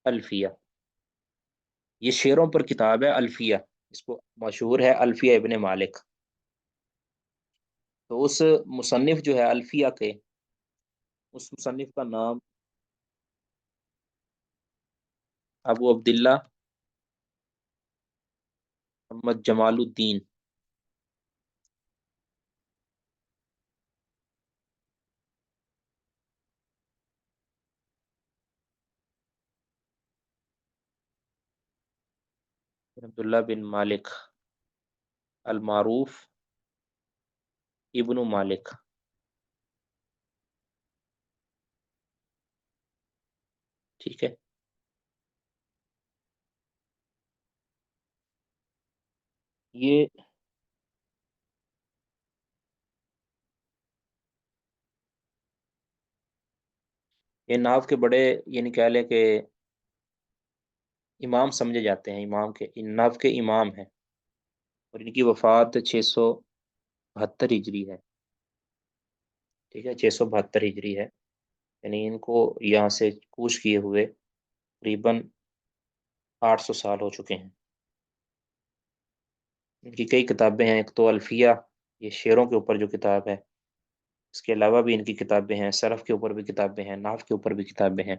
الفیہ، یہ شعروں پر کتاب ہے الفیہ، اس کو مشہور ہے الفیہ ابن مالک۔ تو اس مصنف جو ہے الفیہ کے، اس مصنف کا نام ابو عبداللہ محمد جمال الدین، عبداللہ بن مالک المعروف ابن مالک، ٹھیک ہے۔ یہ ناو کے بڑے یعنی کہہ لیں کہ امام سمجھے جاتے ہیں، امام کے ناو کے امام ہیں، اور ان کی وفات 672 ہجری ہے، ٹھیک ہے، 672 ہجری ہے، یعنی ان کو یہاں سے کوچ کیے ہوئے تقریباً 800 سال ہو چکے ہیں۔ ان کی کئی کتابیں ہیں، ایک تو الفیہ، یہ شعروں کے اوپر جو کتاب ہے، اس کے علاوہ بھی ان کی کتابیں ہیں، صرف کے اوپر بھی کتابیں ہیں، نحو کے اوپر بھی کتابیں ہیں۔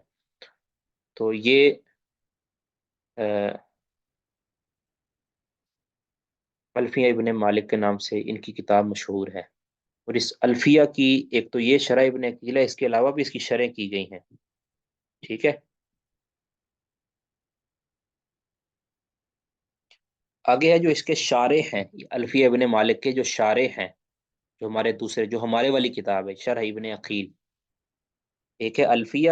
تو یہ الفیہ ابن مالک کے نام سے ان کی کتاب مشہور ہے، اور اس الفیہ کی ایک تو یہ شرح ابن عقیل ہے، اس کے علاوہ بھی اس کی شرح کی گئی ہیں، ٹھیک ہے۔ آگے ہے جو اس کے شارح ہیں، الفیہ ابن مالک کے جو شارح ہیں، جو ہمارے دوسرے جو ہمارے والی کتاب ہے شرح ابن عقیل، ایک ہے الفیہ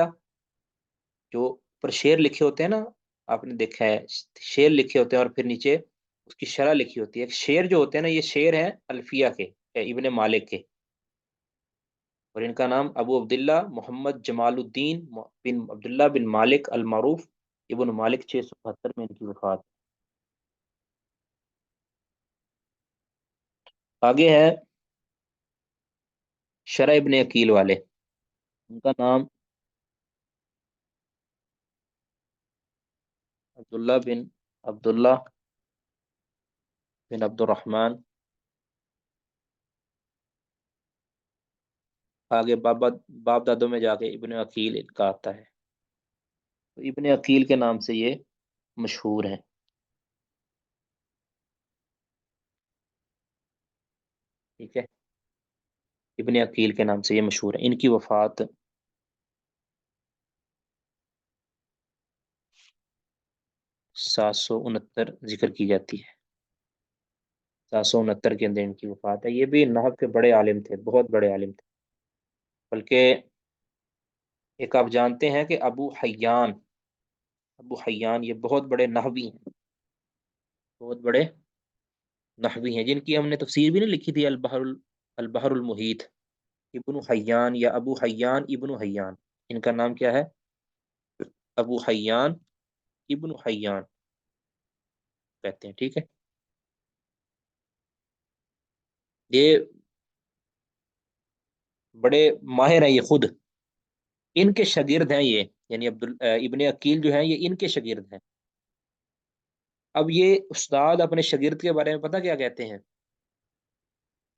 جو پر شعر لکھے ہوتے ہیں نا، آپ نے دیکھا ہے شعر لکھے ہوتے ہیں اور پھر نیچے اس کی شرح لکھی ہوتی ہے، شعر جو ہوتے ہیں نا یہ شعر ہیں الفیہ کے ابن مالک کے، اور ان کا نام ابو عبداللہ محمد جمال الدین بن عبداللہ بن مالک المعروف ابن مالک، 672 میں ان کی وفات۔ آگے ہے شرح ابن عقیل والے، ان کا نام عبداللہ بن عبداللہ بن عبد الرحمن، آگے باپ دادوں میں جا کے ابن عقیل ان کا آتا ہے، تو ابن عقیل کے نام سے یہ مشہور ہیں، ٹھیک ہے، ابن عقیل کے نام سے یہ مشہور ہے۔ ان کی وفات 769 ذکر کی جاتی ہے، 769 کے اندر ان کی وفات ہے۔ یہ بھی نحو کے بڑے عالم تھے، بہت بڑے عالم تھے، بلکہ ایک آپ جانتے ہیں کہ ابو حیان یہ بہت بڑے نحوی ہیں، بہت بڑے نحوی ہیں، جن کی ہم نے تفسیر بھی نہیں لکھی تھی، البحر المحیط، ابن حیان یا ابو حیان ابن حیان، ان کا نام کیا ہے؟ ابو حیان ابن حیان کہتے ہیں، ٹھیک ہے؟ یہ بڑے ماہر ہیں یہ خود، ان کے شاگرد ہیں یہ، یعنی ابن عقیل جو ہیں یہ ان کے شاگرد ہیں۔ اب یہ استاد اپنے شاگرد کے بارے میں پتہ کیا کہتے ہیں؟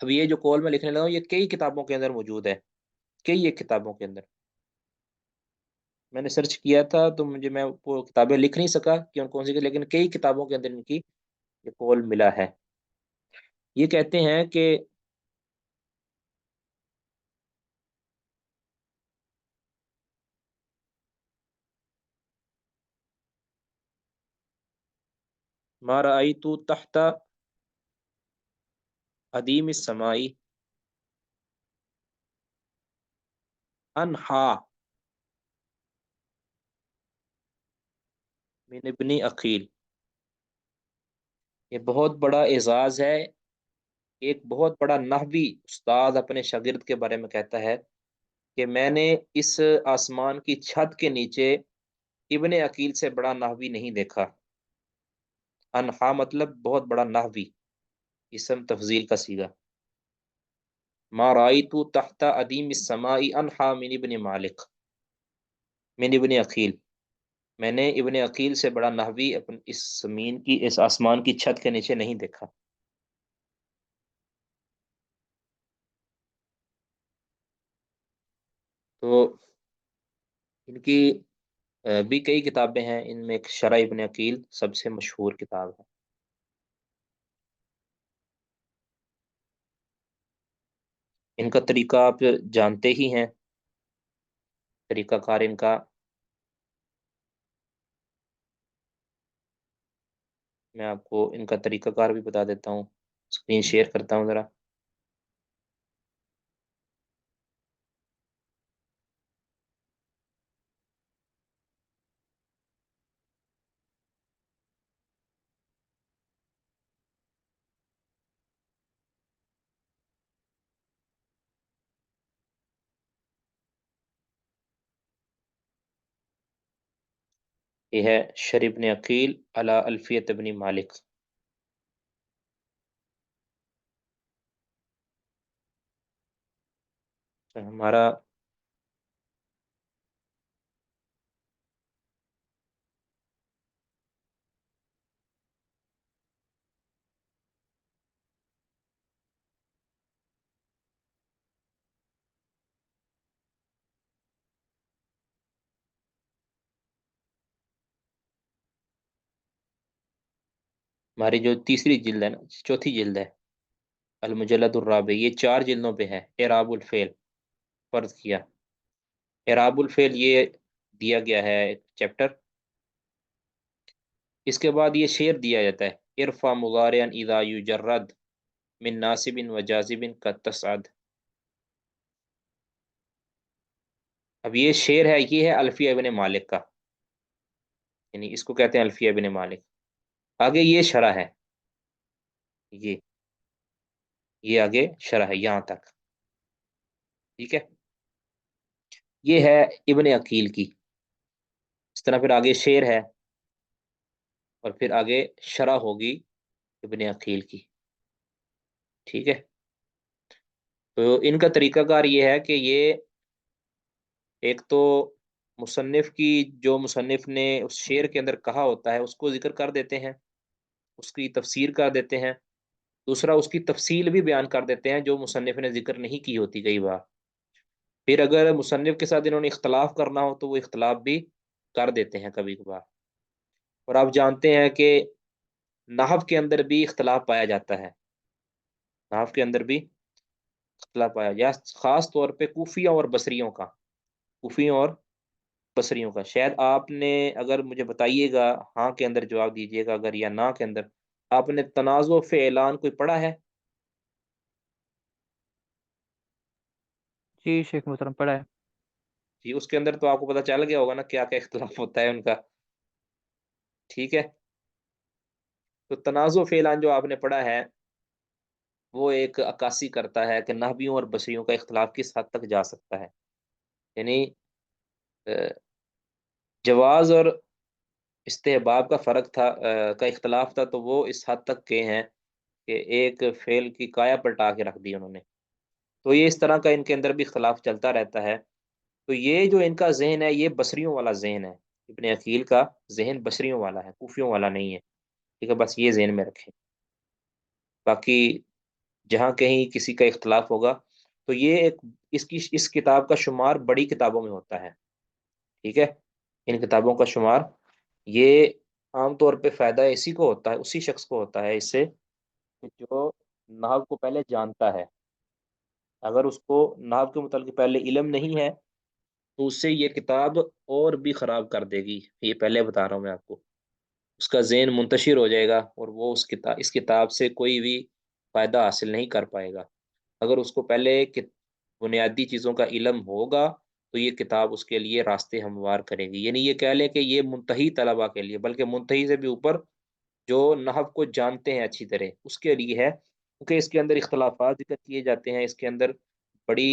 اب یہ جو قول میں لکھنے لگا ہوں یہ کئی کتابوں کے اندر موجود ہے، کئی ایک کتابوں کے اندر میں نے سرچ کیا تھا تو میں وہ کتابیں لکھ نہیں سکا کہ کون سی، لیکن کئی کتابوں کے اندر ان کی یہ قول ملا ہے۔ یہ کہتے ہیں کہ ما رأیت تحت عدیم السماء انحا من ابن عقیل۔ یہ بہت بڑا اعزاز ہے، ایک بہت بڑا نحوی استاد اپنے شاگرد کے بارے میں کہتا ہے کہ میں نے اس آسمان کی چھت کے نیچے ابن عقیل سے بڑا نحوی نہیں دیکھا۔ انحا مطلب بہت بڑا نحوی، اسم تفضیل کا صیغہ۔ ما رأیت تحت عدیم السماء انحا من ابن مالک من ابن عقیل، میں نے ابن عقیل سے بڑا نحوی اس آسمان کی چھت کے نیچے نہیں دیکھا۔ تو ان کی بھی کئی کتابیں ہیں، ان میں ایک شرح ابن عقیل سب سے مشہور کتاب ہے۔ ان کا طریقہ آپ جانتے ہی ہیں، طریقہ کار ان کا، میں آپ کو ان کا طریقہ کار بھی بتا دیتا ہوں، اسکرین شیئر کرتا ہوں ذرا۔ یہ ہے شرح ابن عقیل علی الفیت ابن مالک۔ ہمارا ہماری جو تیسری جلد ہے نا، چوتھی جلد ہے، المجلد الرابع، یہ 4 جلدوں پہ ہے، اعراب الفعل، فرض کیا، اعراب الفعل یہ دیا گیا ہے ایک چیپٹر۔ اس کے بعد یہ شعر دیا جاتا ہے، ارفع مضارعا اذا یجرد من ناصب و جازب کالتصعد۔ اب یہ شعر ہے، یہ ہے الفیہ ابن مالک کا، یعنی اس کو کہتے ہیں الفیہ ابن مالک۔ آگے یہ شرح ہے، یہ آگے شرح ہے یہاں تک، ٹھیک ہے؟ یہ ہے ابن عقیل کی، اس طرح پھر آگے شعر ہے، اور پھر آگے شرح ہوگی ابن عقیل کی، ٹھیک ہے؟ تو ان کا طریقہ کار یہ ہے کہ یہ ایک تو مصنف کی، جو مصنف نے اس شعر کے اندر کہا ہوتا ہے اس کو ذکر کر دیتے ہیں، اس کی تفسیر کر دیتے ہیں، دوسرا اس کی تفصیل بھی بیان کر دیتے ہیں جو مصنف نے ذکر نہیں کی ہوتی کئی بار، پھر اگر مصنف کے ساتھ انہوں نے اختلاف کرنا ہو تو وہ اختلاف بھی کر دیتے ہیں کبھی کبھار۔ اور آپ جانتے ہیں کہ نحو کے اندر بھی اختلاف پایا جاتا ہے، نحو کے اندر بھی اختلاف پایا یا خاص طور پہ کوفیوں اور بصریوں کا، کوفیوں اور بصریوں کا۔ شاید آپ نے، اگر مجھے بتائیے گا، ہاں کے اندر جواب دیجیے گا اگر، یا نہ کے اندر، آپ نے تنازع فی اعلان کوئی پڑھا ہے؟ جی شیخ محترم پڑھا ہے۔ جی، اس کے اندر تو آپ کو پتہ چل گیا ہوگا نا کیا کیا اختلاف ہوتا ہے ان کا، ٹھیک ہے؟ تو تنازع فی اعلان جو آپ نے پڑھا ہے، وہ ایک عکاسی کرتا ہے کہ نحویوں اور بصریوں کا اختلاف کس حد تک جا سکتا ہے. یعنی جواز اور استحباب کا فرق تھا، کا اختلاف تھا، تو وہ اس حد تک کے ہیں کہ ایک فعل کی کایا پلٹا کے رکھ دی انہوں نے. تو یہ اس طرح کا ان کے اندر بھی اختلاف چلتا رہتا ہے. تو یہ جو ان کا ذہن ہے یہ بصریوں والا ذہن ہے. ابن عقیل کا ذہن بصریوں والا ہے، کوفیوں والا نہیں ہے. ٹھیک ہے، بس یہ ذہن میں رکھیں. باقی جہاں کہیں کسی کا اختلاف ہوگا تو یہ ایک اس کتاب کا شمار بڑی کتابوں میں ہوتا ہے. ٹھیک ہے، ان کتابوں کا شمار یہ عام طور پہ فائدہ اسی کو ہوتا ہے، اسی شخص کو ہوتا ہے اس سے کہ جو نحو کو پہلے جانتا ہے. اگر اس کو نحو کے متعلق پہلے علم نہیں ہے تو اس سے یہ کتاب اور بھی خراب کر دے گی. یہ پہلے بتا رہا ہوں میں آپ کو. اس کا ذہن منتشر ہو جائے گا اور وہ اس کتاب سے کوئی بھی فائدہ حاصل نہیں کر پائے گا. اگر اس کو پہلے بنیادی چیزوں کا علم ہوگا تو یہ کتاب اس کے لیے راستے ہموار کرے گی. یعنی یہ کہہ لیں کہ یہ منتہی طلبہ کے لیے، بلکہ منتہی سے بھی اوپر، جو نحو کو جانتے ہیں اچھی طرح، اس کے لیے ہے. کیونکہ اس کے اندر اختلافات ذکر کیے جاتے ہیں، اس کے اندر بڑی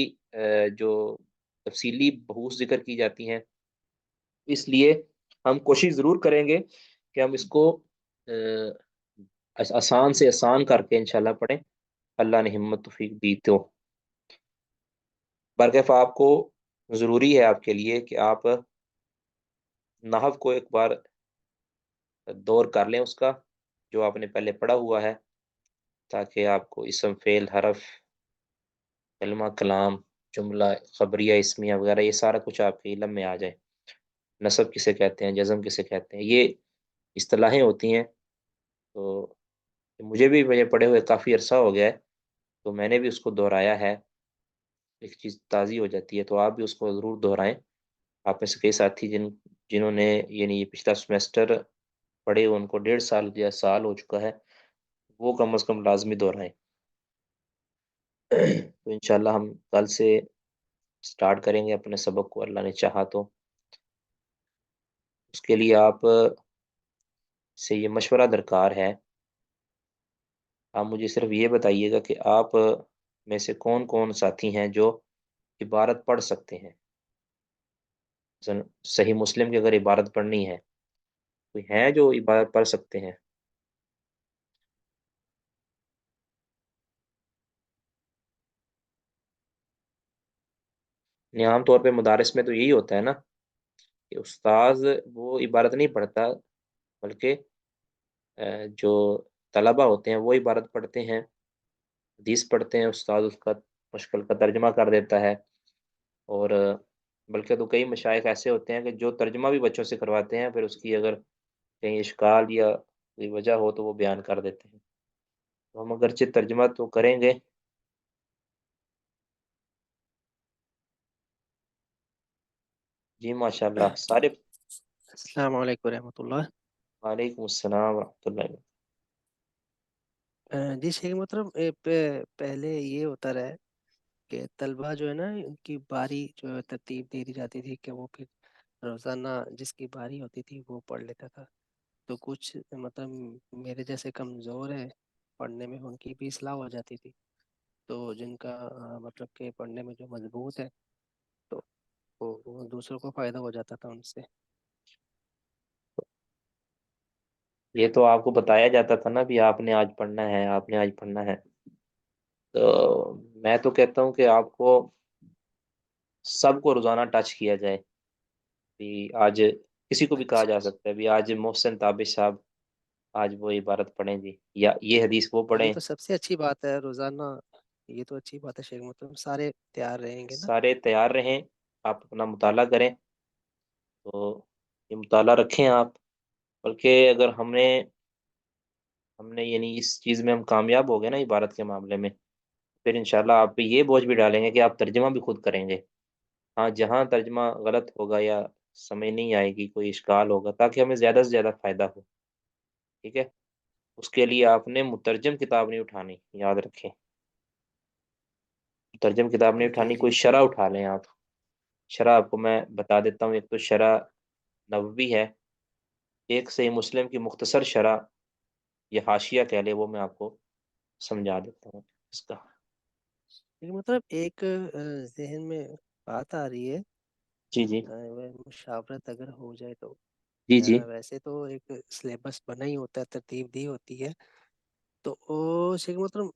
جو تفصیلی بحوث ذکر کی جاتی ہیں. اس لیے ہم کوشش ضرور کریں گے کہ ہم اس کو آسان سے آسان کر کے انشاءاللہ پڑھیں. اللہ نے ہمت توفیق دی تو. برکیف آپ کو ضروری ہے آپ کے لیے کہ آپ نحو کو ایک بار دور کر لیں اس کا، جو آپ نے پہلے پڑھا ہوا ہے، تاکہ آپ کو اسم، فعل، حرف، کلمہ، کلام، جملہ، خبریہ، اسمیہ وغیرہ یہ سارا کچھ آپ کے علم میں آ جائے. نصب کسے کہتے ہیں، جزم کسے کہتے ہیں، یہ اصطلاحیں ہوتی ہیں. تو مجھے بھی پڑھے ہوئے کافی عرصہ ہو گیا ہے، تو میں نے بھی اس کو دہرایا ہے. ایک چیز تازی ہو جاتی ہے، تو آپ بھی اس کو ضرور دہرائیں. آپ میں سے کئی ساتھی جنہوں نے یعنی یہ پچھلا سمیسٹر پڑھے، ان کو 1.5 سال یا سال ہو چکا ہے، وہ کم از کم لازمی دہرائیں. تو انشاءاللہ ہم کل سے سٹارٹ کریں گے اپنے سبق کو، اللہ نے چاہا تو. اس کے لیے آپ سے یہ مشورہ درکار ہے. آپ مجھے صرف یہ بتائیے گا کہ آپ میں سے کون کون ساتھی ہیں جو عبارت پڑھ سکتے ہیں. صحیح مسلم کی اگر عبارت پڑھنی ہے، کوئی ہیں جو عبارت پڑھ سکتے ہیں؟ یعنی عام طور پہ مدارس میں تو یہی ہوتا ہے نا کہ استاذ وہ عبارت نہیں پڑھتا، بلکہ جو طلبہ ہوتے ہیں وہ عبارت پڑھتے ہیں، حدیث پڑھتے ہیں، استاد اس کا مشکل کا ترجمہ کر دیتا ہے. اور بلکہ تو کئی مشائخ ایسے ہوتے ہیں کہ جو ترجمہ بھی بچوں سے کرواتے ہیں، پھر اس کی اگر کہیں اشکال یا کوئی وجہ ہو تو وہ بیان کر دیتے ہیں. تو ہم اگرچہ ترجمہ تو کریں گے. جی ماشاء اللہ سارے. السلام علیکم ورحمۃ اللہ. وعلیکم السلام ورحمۃ اللہ. جی شیخ محترم، پہلے یہ ہوتا رہا ہے کہ طلبہ جو ہے نا، ان کی باری جو ہے ترتیب دے دی جاتی تھی کہ وہ پھر روزانہ جس کی باری ہوتی تھی وہ پڑھ لیتا تھا. تو کچھ مطلب میرے جیسے کمزور ہے پڑھنے میں، ان کی بھی اصلاح ہو جاتی تھی. تو جن کا مطلب کہ پڑھنے میں جو مضبوط ہے تو وہ دوسروں کو فائدہ ہو جاتا تھا ان سے. یہ تو آپ کو بتایا جاتا تھا نا، بھی آپ نے آج پڑھنا ہے، آپ نے آج پڑھنا ہے. تو میں تو کہتا ہوں کہ آپ کو سب کو روزانہ ٹچ کیا جائے. بھی آج کسی کو بھی کہا اچھا، جا سکتا ہے بھی آج محسن تابش صاحب آج وہ عبارت پڑھیں جی، یا یہ حدیث وہ یہ پڑھیں. تو سب سے اچھی بات ہے روزانہ. یہ تو اچھی بات ہے شیخ محترم، سارے تیار رہیں گے نا. سارے تیار رہیں، آپ اپنا مطالعہ کریں. تو یہ مطالعہ رکھیں آپ. بلکہ اگر ہم نے یعنی اس چیز میں ہم کامیاب ہو گئے نا عبارت کے معاملے میں، پھر انشاءاللہ آپ پہ یہ بوجھ بھی ڈالیں گے کہ آپ ترجمہ بھی خود کریں گے. ہاں جہاں ترجمہ غلط ہوگا یا سمجھ نہیں آئے گی، کوئی اشکال ہوگا، تاکہ ہمیں زیادہ سے زیادہ فائدہ ہو. ٹھیک ہے، اس کے لیے آپ نے مترجم کتاب نہیں اٹھانی، یاد رکھیں. مترجم کتاب نہیں جی اٹھانی، جی. کوئی شرح اٹھا لیں آپ. شرح آپ کو میں بتا دیتا ہوں. ایک تو شرح نووی ہے، ایک صحیح مسلم کی مختصر شرح یا حاشیہ کہہ لے، وہ میں آپ کو سمجھا دیتا ہوں. اس کا؟ لیکن مطلب ایک ذہن میں بات آ رہی ہے، جی جی مشاورت اگر ہو جائے تو جی جی ویسے تو ایک سلیبس بنا ہی ہوتا ہے، ترتیب دی ہوتی ہے، تو وہ شیخ محترم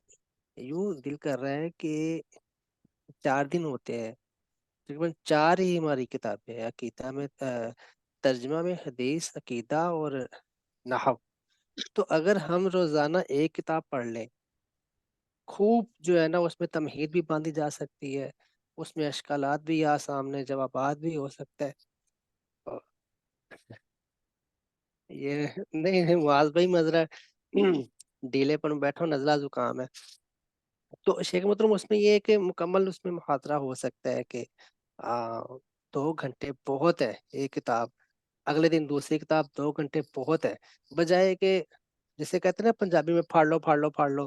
یوں دل کر رہا ہے کہ 4 دن ہوتے ہیں، تقریباً 4 ہی ہماری کتابیں ہیں عقیدہ میں، ترجمہ میں حدیث، عقیدہ اور نحو. تو اگر ہم روزانہ ایک کتاب پڑھ لیں، خوب جو ہے نا اس میں تمہید بھی باندھی جا سکتی ہے، اس میں اشکالات بھی آ سامنے، جوابات بھی ہو سکتا ہے. اور یہ نہیں نہیں معاذ بھائی مذرا ڈیلے پر بیٹھو، نزلہ زکام ہے. تو شیخ محترم اس میں یہ ہے کہ مکمل اس میں محاضرہ ہو سکتا ہے کہ 2 گھنٹے بہت ہے ایک کتاب، اگلے دن دوسری کتاب 2 گھنٹے بہت ہے، بجائے کہ جسے کہتے ہیں نا پنجابی میں پھاڑ لو پھاڑ لو پھاڑ لو،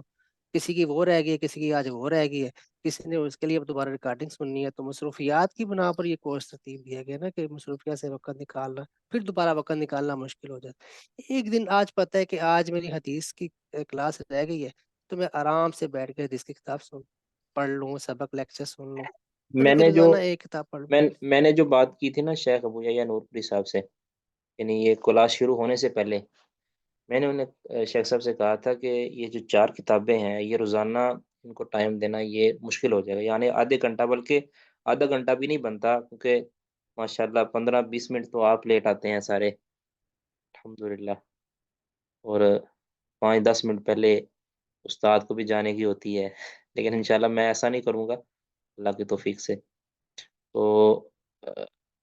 کسی کی وہ رہ گئی ہے، کسی کی آج وہ رہ گئی ہے، کسی نے اس کے لیے اب دوبارہ ریکارڈنگ سننی ہے، تو مصروفیات کی بنا پر یہ کورس ترتیب دیا گیا نا کہ مصروفیات سے وقت نکالنا، پھر دوبارہ وقت نکالنا مشکل ہو جاتا ہے. ایک دن آج پتہ ہے کہ آج میری حدیث کی کلاس رہ گئی ہے، تو میں آرام سے بیٹھ کے حدیث کی کتاب پڑھ لوں، سبق لیکچر سن لوں، میں بجائے کہ نے جو روزانہ ایک کتاب پڑھ لوں. میں نے جو بات کی تھی نا شیخ ابو یحییٰ نورپوری صاحب سے، یعنی یہ کلاس شروع ہونے سے پہلے میں نے انہیں شیخ صاحب سے کہا تھا کہ یہ جو 4 کتابیں ہیں یہ روزانہ ان کو ٹائم دینا یہ مشکل ہو جائے گا، یعنی آدھے گھنٹہ، بلکہ آدھا گھنٹہ بھی نہیں بنتا، کیونکہ ماشاءاللہ 15-20 منٹ تو آپ لیٹ آتے ہیں سارے الحمدللہ، اور 5-10 منٹ پہلے استاد کو بھی جانے کی ہوتی ہے، لیکن انشاءاللہ میں ایسا نہیں کروں گا اللہ کی توفیق سے. تو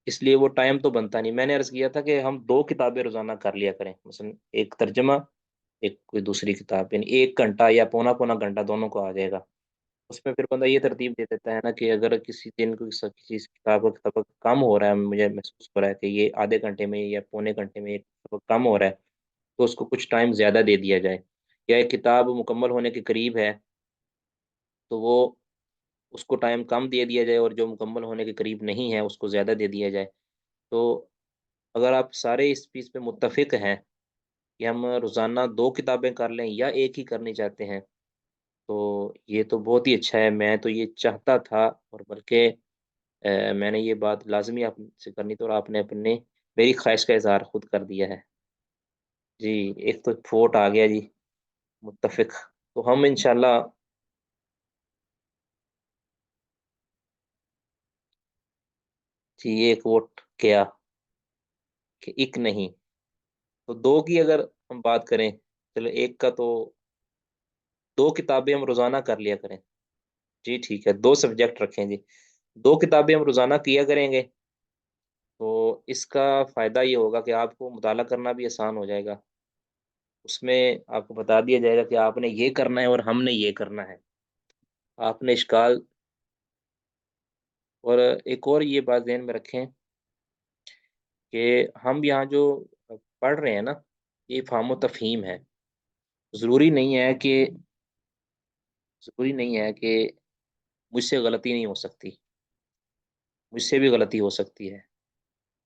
اس لیے وہ ٹائم تو بنتا نہیں. میں نے عرض کیا تھا کہ ہم 2 کتابیں روزانہ کر لیا کریں، مثلا ایک ترجمہ، ایک کوئی دوسری کتاب، یعنی 1 گھنٹہ یا پونا پونا گھنٹہ دونوں کو آ جائے گا. اس میں پھر بندہ یہ ترتیب دے دیتا ہے نا کہ اگر کسی دن کو کسی کتاب کا سبق کم ہو رہا ہے، مجھے محسوس ہو رہا ہے کہ یہ آدھے گھنٹے میں یا پونے گھنٹے میں ایک سبق کم ہو رہا ہے، تو اس کو کچھ ٹائم زیادہ دے دیا جائے، یا ایک کتاب مکمل ہونے کے قریب ہے تو وہ اس کو ٹائم کم دے دیا جائے، اور جو مکمل ہونے کے قریب نہیں ہے اس کو زیادہ دے دیا جائے. تو اگر آپ سارے اس چیز پہ متفق ہیں کہ ہم روزانہ 2 کتابیں کر لیں یا ایک ہی کرنی چاہتے ہیں، تو یہ تو بہت ہی اچھا ہے. میں تو یہ چاہتا تھا، اور بلکہ میں نے یہ بات لازمی آپ سے کرنی تھی، اور آپ نے میری خواہش کا اظہار خود کر دیا ہے. جی ایک تو فوٹ آ گیا جی، متفق. تو ہم انشاءاللہ جی ایک ووٹ کیا کہ ایک نہیں، تو 2 کی اگر ہم بات کریں، چلو ایک کا تو 2 کتابیں ہم روزانہ کر لیا کریں. جی ٹھیک ہے، 2 سبجیکٹ رکھیں جی، 2 کتابیں ہم روزانہ کیا کریں گے، تو اس کا فائدہ یہ ہوگا کہ آپ کو مطالعہ کرنا بھی آسان ہو جائے گا. اس میں آپ کو بتا دیا جائے گا کہ آپ نے یہ کرنا ہے اور ہم نے یہ کرنا ہے. آپ نے اشکال، اور ایک اور یہ بات ذہن میں رکھیں کہ ہم یہاں جو پڑھ رہے ہیں نا، یہ فہم و تفہیم ہے. ضروری نہیں ہے کہ ضروری نہیں ہے کہ مجھ سے غلطی نہیں ہو سکتی، مجھ سے بھی غلطی ہو سکتی ہے.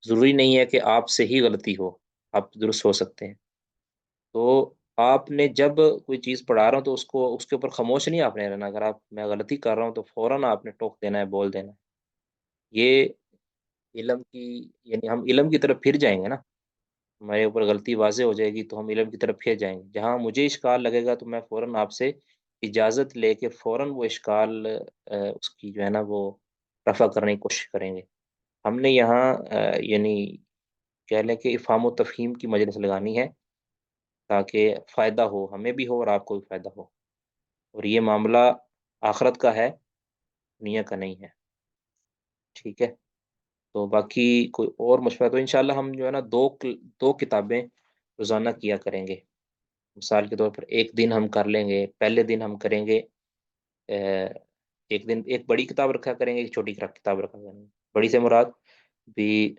ضروری نہیں ہے کہ آپ سے ہی غلطی ہو، آپ درست ہو سکتے ہیں. تو آپ نے جب کوئی چیز پڑھا رہا ہوں تو اس کے اوپر خاموش نہیں آپ نے رہنا. اگر میں غلطی کر رہا ہوں تو فوراً آپ نے ٹوک دینا ہے، بول دینا ہے. یہ علم کی، یعنی ہم علم کی طرف پھر جائیں گے نا، ہمارے اوپر غلطی واضح ہو جائے گی تو ہم علم کی طرف پھر جائیں گے. جہاں مجھے اشکال لگے گا تو میں فوراً آپ سے اجازت لے کے فوراً وہ اشکال اس کی جو ہے نا وہ رفع کرنے کی کوشش کریں گے. ہم نے یہاں یعنی کہہ لیں کہ افہام و تفہیم کی مجلس لگانی ہے، تاکہ فائدہ ہو، ہمیں بھی ہو اور آپ کو بھی فائدہ ہو. اور یہ معاملہ آخرت کا ہے، دنیا کا نہیں ہے. ٹھیک ہے، تو باقی کوئی اور مشورہ تو انشاءاللہ ہم جو ہے نا 2 کتابیں روزانہ کیا کریں گے. مثال کے طور پر ایک دن ہم کر لیں گے، پہلے دن ہم کریں گے ایک دن ایک بڑی کتاب رکھا کریں گے، ایک چھوٹی کتاب رکھا کریں گے. بڑی سے مراد بھی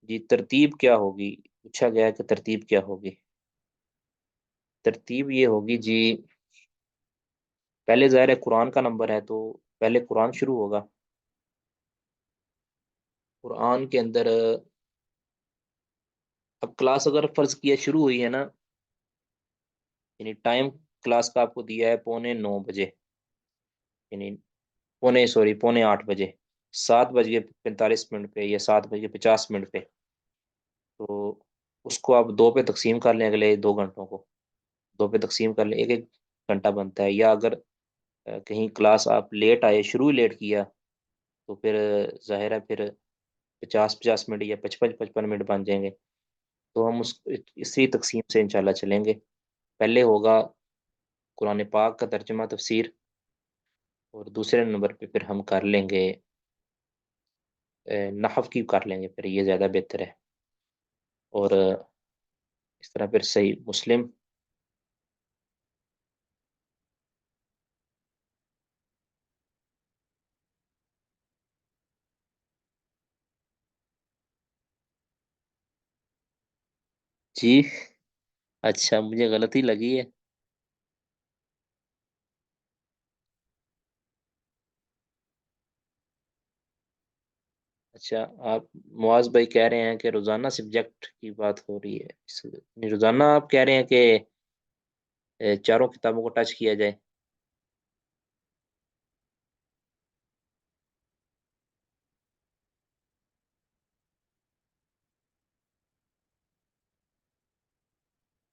جی ترتیب کیا ہوگی، پوچھا گیا ہے کہ ترتیب کیا ہوگی. ترتیب یہ ہوگی جی، پہلے ظاہر ہے قرآن کا نمبر ہے تو پہلے قرآن شروع ہوگا. قرآن کے اندر اب کلاس اگر فرض کیا شروع ہوئی ہے نا، یعنی ٹائم کلاس کا آپ کو دیا ہے 8:45 یعنی پونے 8 بجے، 7:45 پہ یا 7:50 پہ، تو اس کو آپ 2 پہ تقسیم کر لیں، اگلے 2 گھنٹوں کو 2 پہ تقسیم کر لیں، ایک ایک گھنٹہ بنتا ہے۔ یا اگر کہیں کلاس آپ لیٹ آئے، شروع ہی لیٹ کیا، تو پھر ظاہر ہے پھر 50-50 منٹ یا 55-55 منٹ بن جائیں گے۔ تو ہم اسی تقسیم سے انشاءاللہ چلیں گے۔ پہلے ہوگا قرآن پاک کا ترجمہ تفسیر، اور دوسرے نمبر پہ پھر ہم کر لیں گے نحو کی کر لیں گے، پھر یہ زیادہ بہتر ہے۔ اور اس طرح پھر صحیح مسلم، جی اچھا مجھے غلطی لگی ہے۔ اچھا آپ معاذ بھائی کہہ رہے ہیں کہ روزانہ سبجیکٹ کی بات ہو رہی ہے، روزانہ آپ کہہ رہے ہیں کہ چاروں کتابوں کو ٹچ کیا جائے۔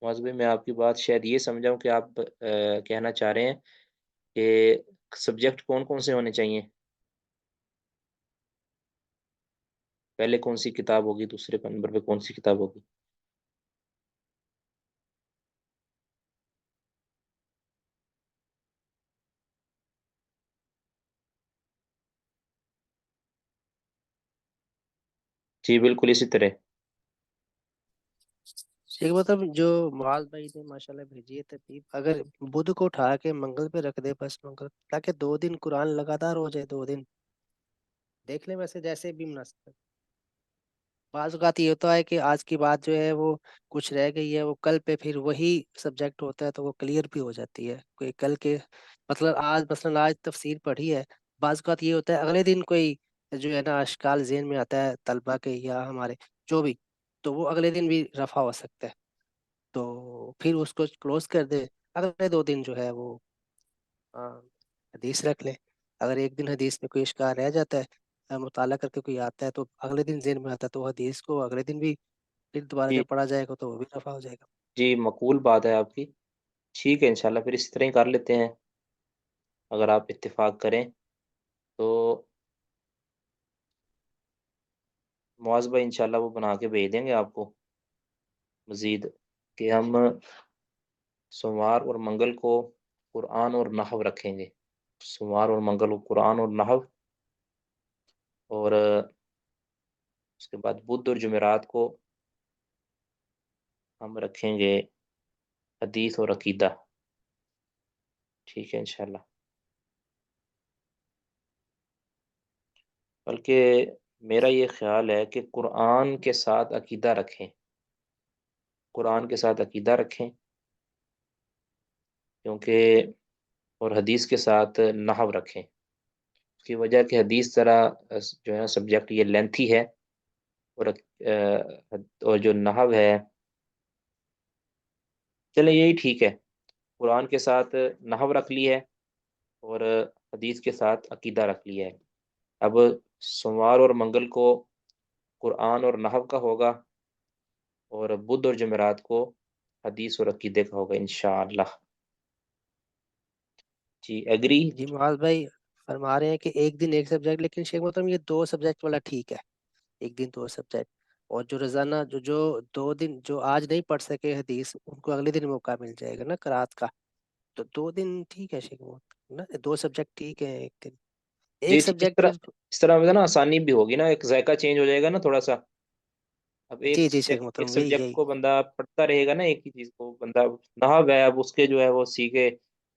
معاذ بھائی میں آپ کی بات شاید یہ سمجھا ہوں کہ آپ کہنا چاہ رہے ہیں کہ سبجیکٹ کون کون سے ہونے چاہیے، پہلے کون سی کتاب ہوگی، دوسرے نمبر پہ کون سی کتاب ہوگی۔ جی بالکل اسی طرح۔ ایک مطلب جو معاذ بھائی نے ماشاءاللہ بھیجی ہے ترتیب، اگر بدھ کو اٹھا کے منگل پہ رکھ دے، بس منگل، تاکہ 2 دن قرآن لگاتار ہو جائے، 2 دن دیکھ لیں، ویسے جیسے بھی مناسب ہے۔ بعض اوقات یہ ہوتا ہے کہ آج کی بات جو ہے وہ کچھ رہ گئی ہے، وہ کل پہ پھر وہی سبجیکٹ ہوتا ہے تو وہ کلیئر بھی ہو جاتی ہے، کوئی کل کے مطلب آج مثلا آج تفسیر پڑھی ہے، بعض اوقات یہ ہوتا ہے اگلے دن کوئی جو ہے نا اشکال ذہن میں آتا ہے طلبہ کے یا ہمارے جو بھی، تو وہ اگلے دن بھی رفع ہو سکتا ہے، تو پھر اس کو کلوز کر دے، اگلے 2 دن جو ہے وہ حدیث رکھ لے۔ اگر ایک دن حدیث میں کوئی اشکال رہ جاتا ہے، مطالعہ کر کے کوئی آتا ہے تو اگلے دن ذہن میں آتا ہے، تو حدیث کو اگلے دن بھی پھر دوبارہ جی جب پڑھا جائے گا تو وہ بھی رفع ہو جائے گا۔ جی مقبول بات ہے آپ کی، ٹھیک ہے انشاءاللہ پھر اسی طرح ہی کر لیتے ہیں، اگر آپ اتفاق کریں تو معاذ بھائی انشاءاللہ وہ بنا کے بھیج دیں گے آپ کو مزید، کہ ہم سوموار اور منگل کو قرآن اور نحو رکھیں گے، سوموار اور منگل کو قرآن اور نحو، اور اس کے بعد بدھ اور جمعرات کو ہم رکھیں گے حدیث اور عقیدہ، ٹھیک ہے انشاءاللہ۔ بلکہ میرا یہ خیال ہے کہ قرآن کے ساتھ عقیدہ رکھیں، قرآن کے ساتھ عقیدہ رکھیں، کیونکہ اور حدیث کے ساتھ نحو رکھیں، اس کی وجہ کہ حدیث ذرا جو ہے سبجیکٹ یہ لینتھی ہے، اور جو نحو ہے، چلیں یہی ٹھیک ہے، قرآن کے ساتھ نحو رکھ لی ہے اور حدیث کے ساتھ عقیدہ رکھ لیا ہے۔ اب سوموار اور منگل کو قرآن اور نحو کا ہوگا، اور بدھ اور جمعرات کو حدیث اور عقیدے کا ہوگا انشاءاللہ۔ جی ایگری؟ جی معاذ بھائی فرما رہے ہیں کہ ایک دن ایک سبجیکٹ، لیکن شیخ محترم یہ 2 سبجیکٹ والا ٹھیک ہے، ایک دن 2 سبجیکٹ، اور جو روزانہ جو 2 دن جو آج نہیں پڑھ سکے حدیث، ان کو اگلے دن موقع مل جائے گا نا قرات کا، تو 2 دن ٹھیک ہے شیخ محترم نا، 2 سبجیکٹ ٹھیک ہے، ایک دن جی ایک اس سبجیکٹ طرح، پھر۔ اس طرح میں نا آسانی بھی ہوگی نا، ایک ذائقہ چینج ہو جائے گا نا تھوڑا سا۔ اب جی جی شیخ ایک محترم یہی سبجیکٹ یہی کو بندہ پڑھتا رہے گا نا، ایک ہی چیز کو بندہ، نحو ہے اب اس کے جو ہے وہ سیکھے،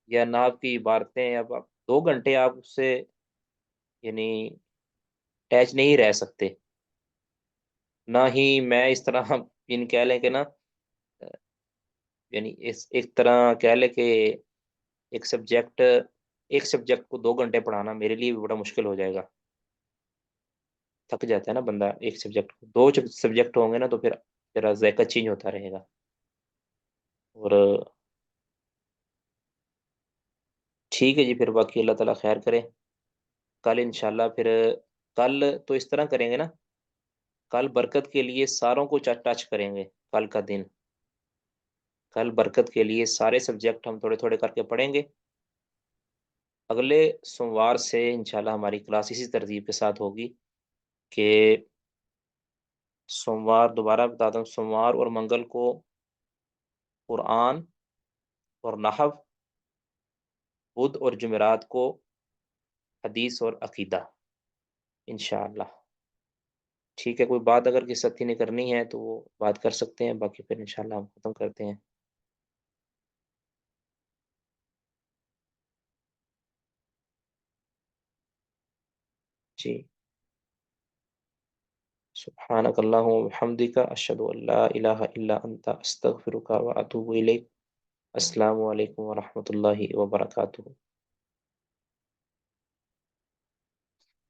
یا نحو کی عبارتیں، اب آپ 2 گھنٹے آپ اس سے یعنی اٹیچ نہیں رہ سکتے، نہ ہی میں اس طرح ان کہہ لیں کہ نا، یعنی اس ایک طرح کہہ لیں کہ ایک سبجیکٹ ایک سبجیکٹ کو 2 گھنٹے پڑھانا میرے لیے بھی بڑا مشکل ہو جائے گا، تھک جاتا ہے نا بندہ ایک سبجیکٹ کو، 2 سبجیکٹ ہوں گے نا تو پھر ذرا ذائقہ چینج ہوتا رہے گا۔ اور ٹھیک ہے جی، پھر باقی اللہ تعالیٰ خیر کرے. کل انشاءاللہ پھر کل تو اس طرح کریں گے نا، کل برکت کے لیے ساروں کو ٹچ کریں گے. کل کا دن، کل برکت کے لیے سارے سبجیکٹ ہم تھوڑے تھوڑے کر کے پڑھیں گے. اگلے سوموار سے انشاءاللہ ہماری کلاس اسی ترتیب کے ساتھ ہوگی کہ سوموار، دوبارہ بتاتا ہوں، سوموار اور منگل کو قرآن اور نحو، بدھ اور جمعرات کو حدیث اور عقیدہ انشاءاللہ. ٹھیک ہے، کوئی بات اگر کسی ساتھی نے کرنی ہے تو وہ بات کر سکتے ہیں، باقی پھر انشاءاللہ ہم ختم کرتے ہیں. جی، سبحانک اللہم وبحمدک، اشہد ان لا الہ الا انت، استغفرک واتوب الیک. السلام علیکم ورحمۃ اللہ وبرکاتہ.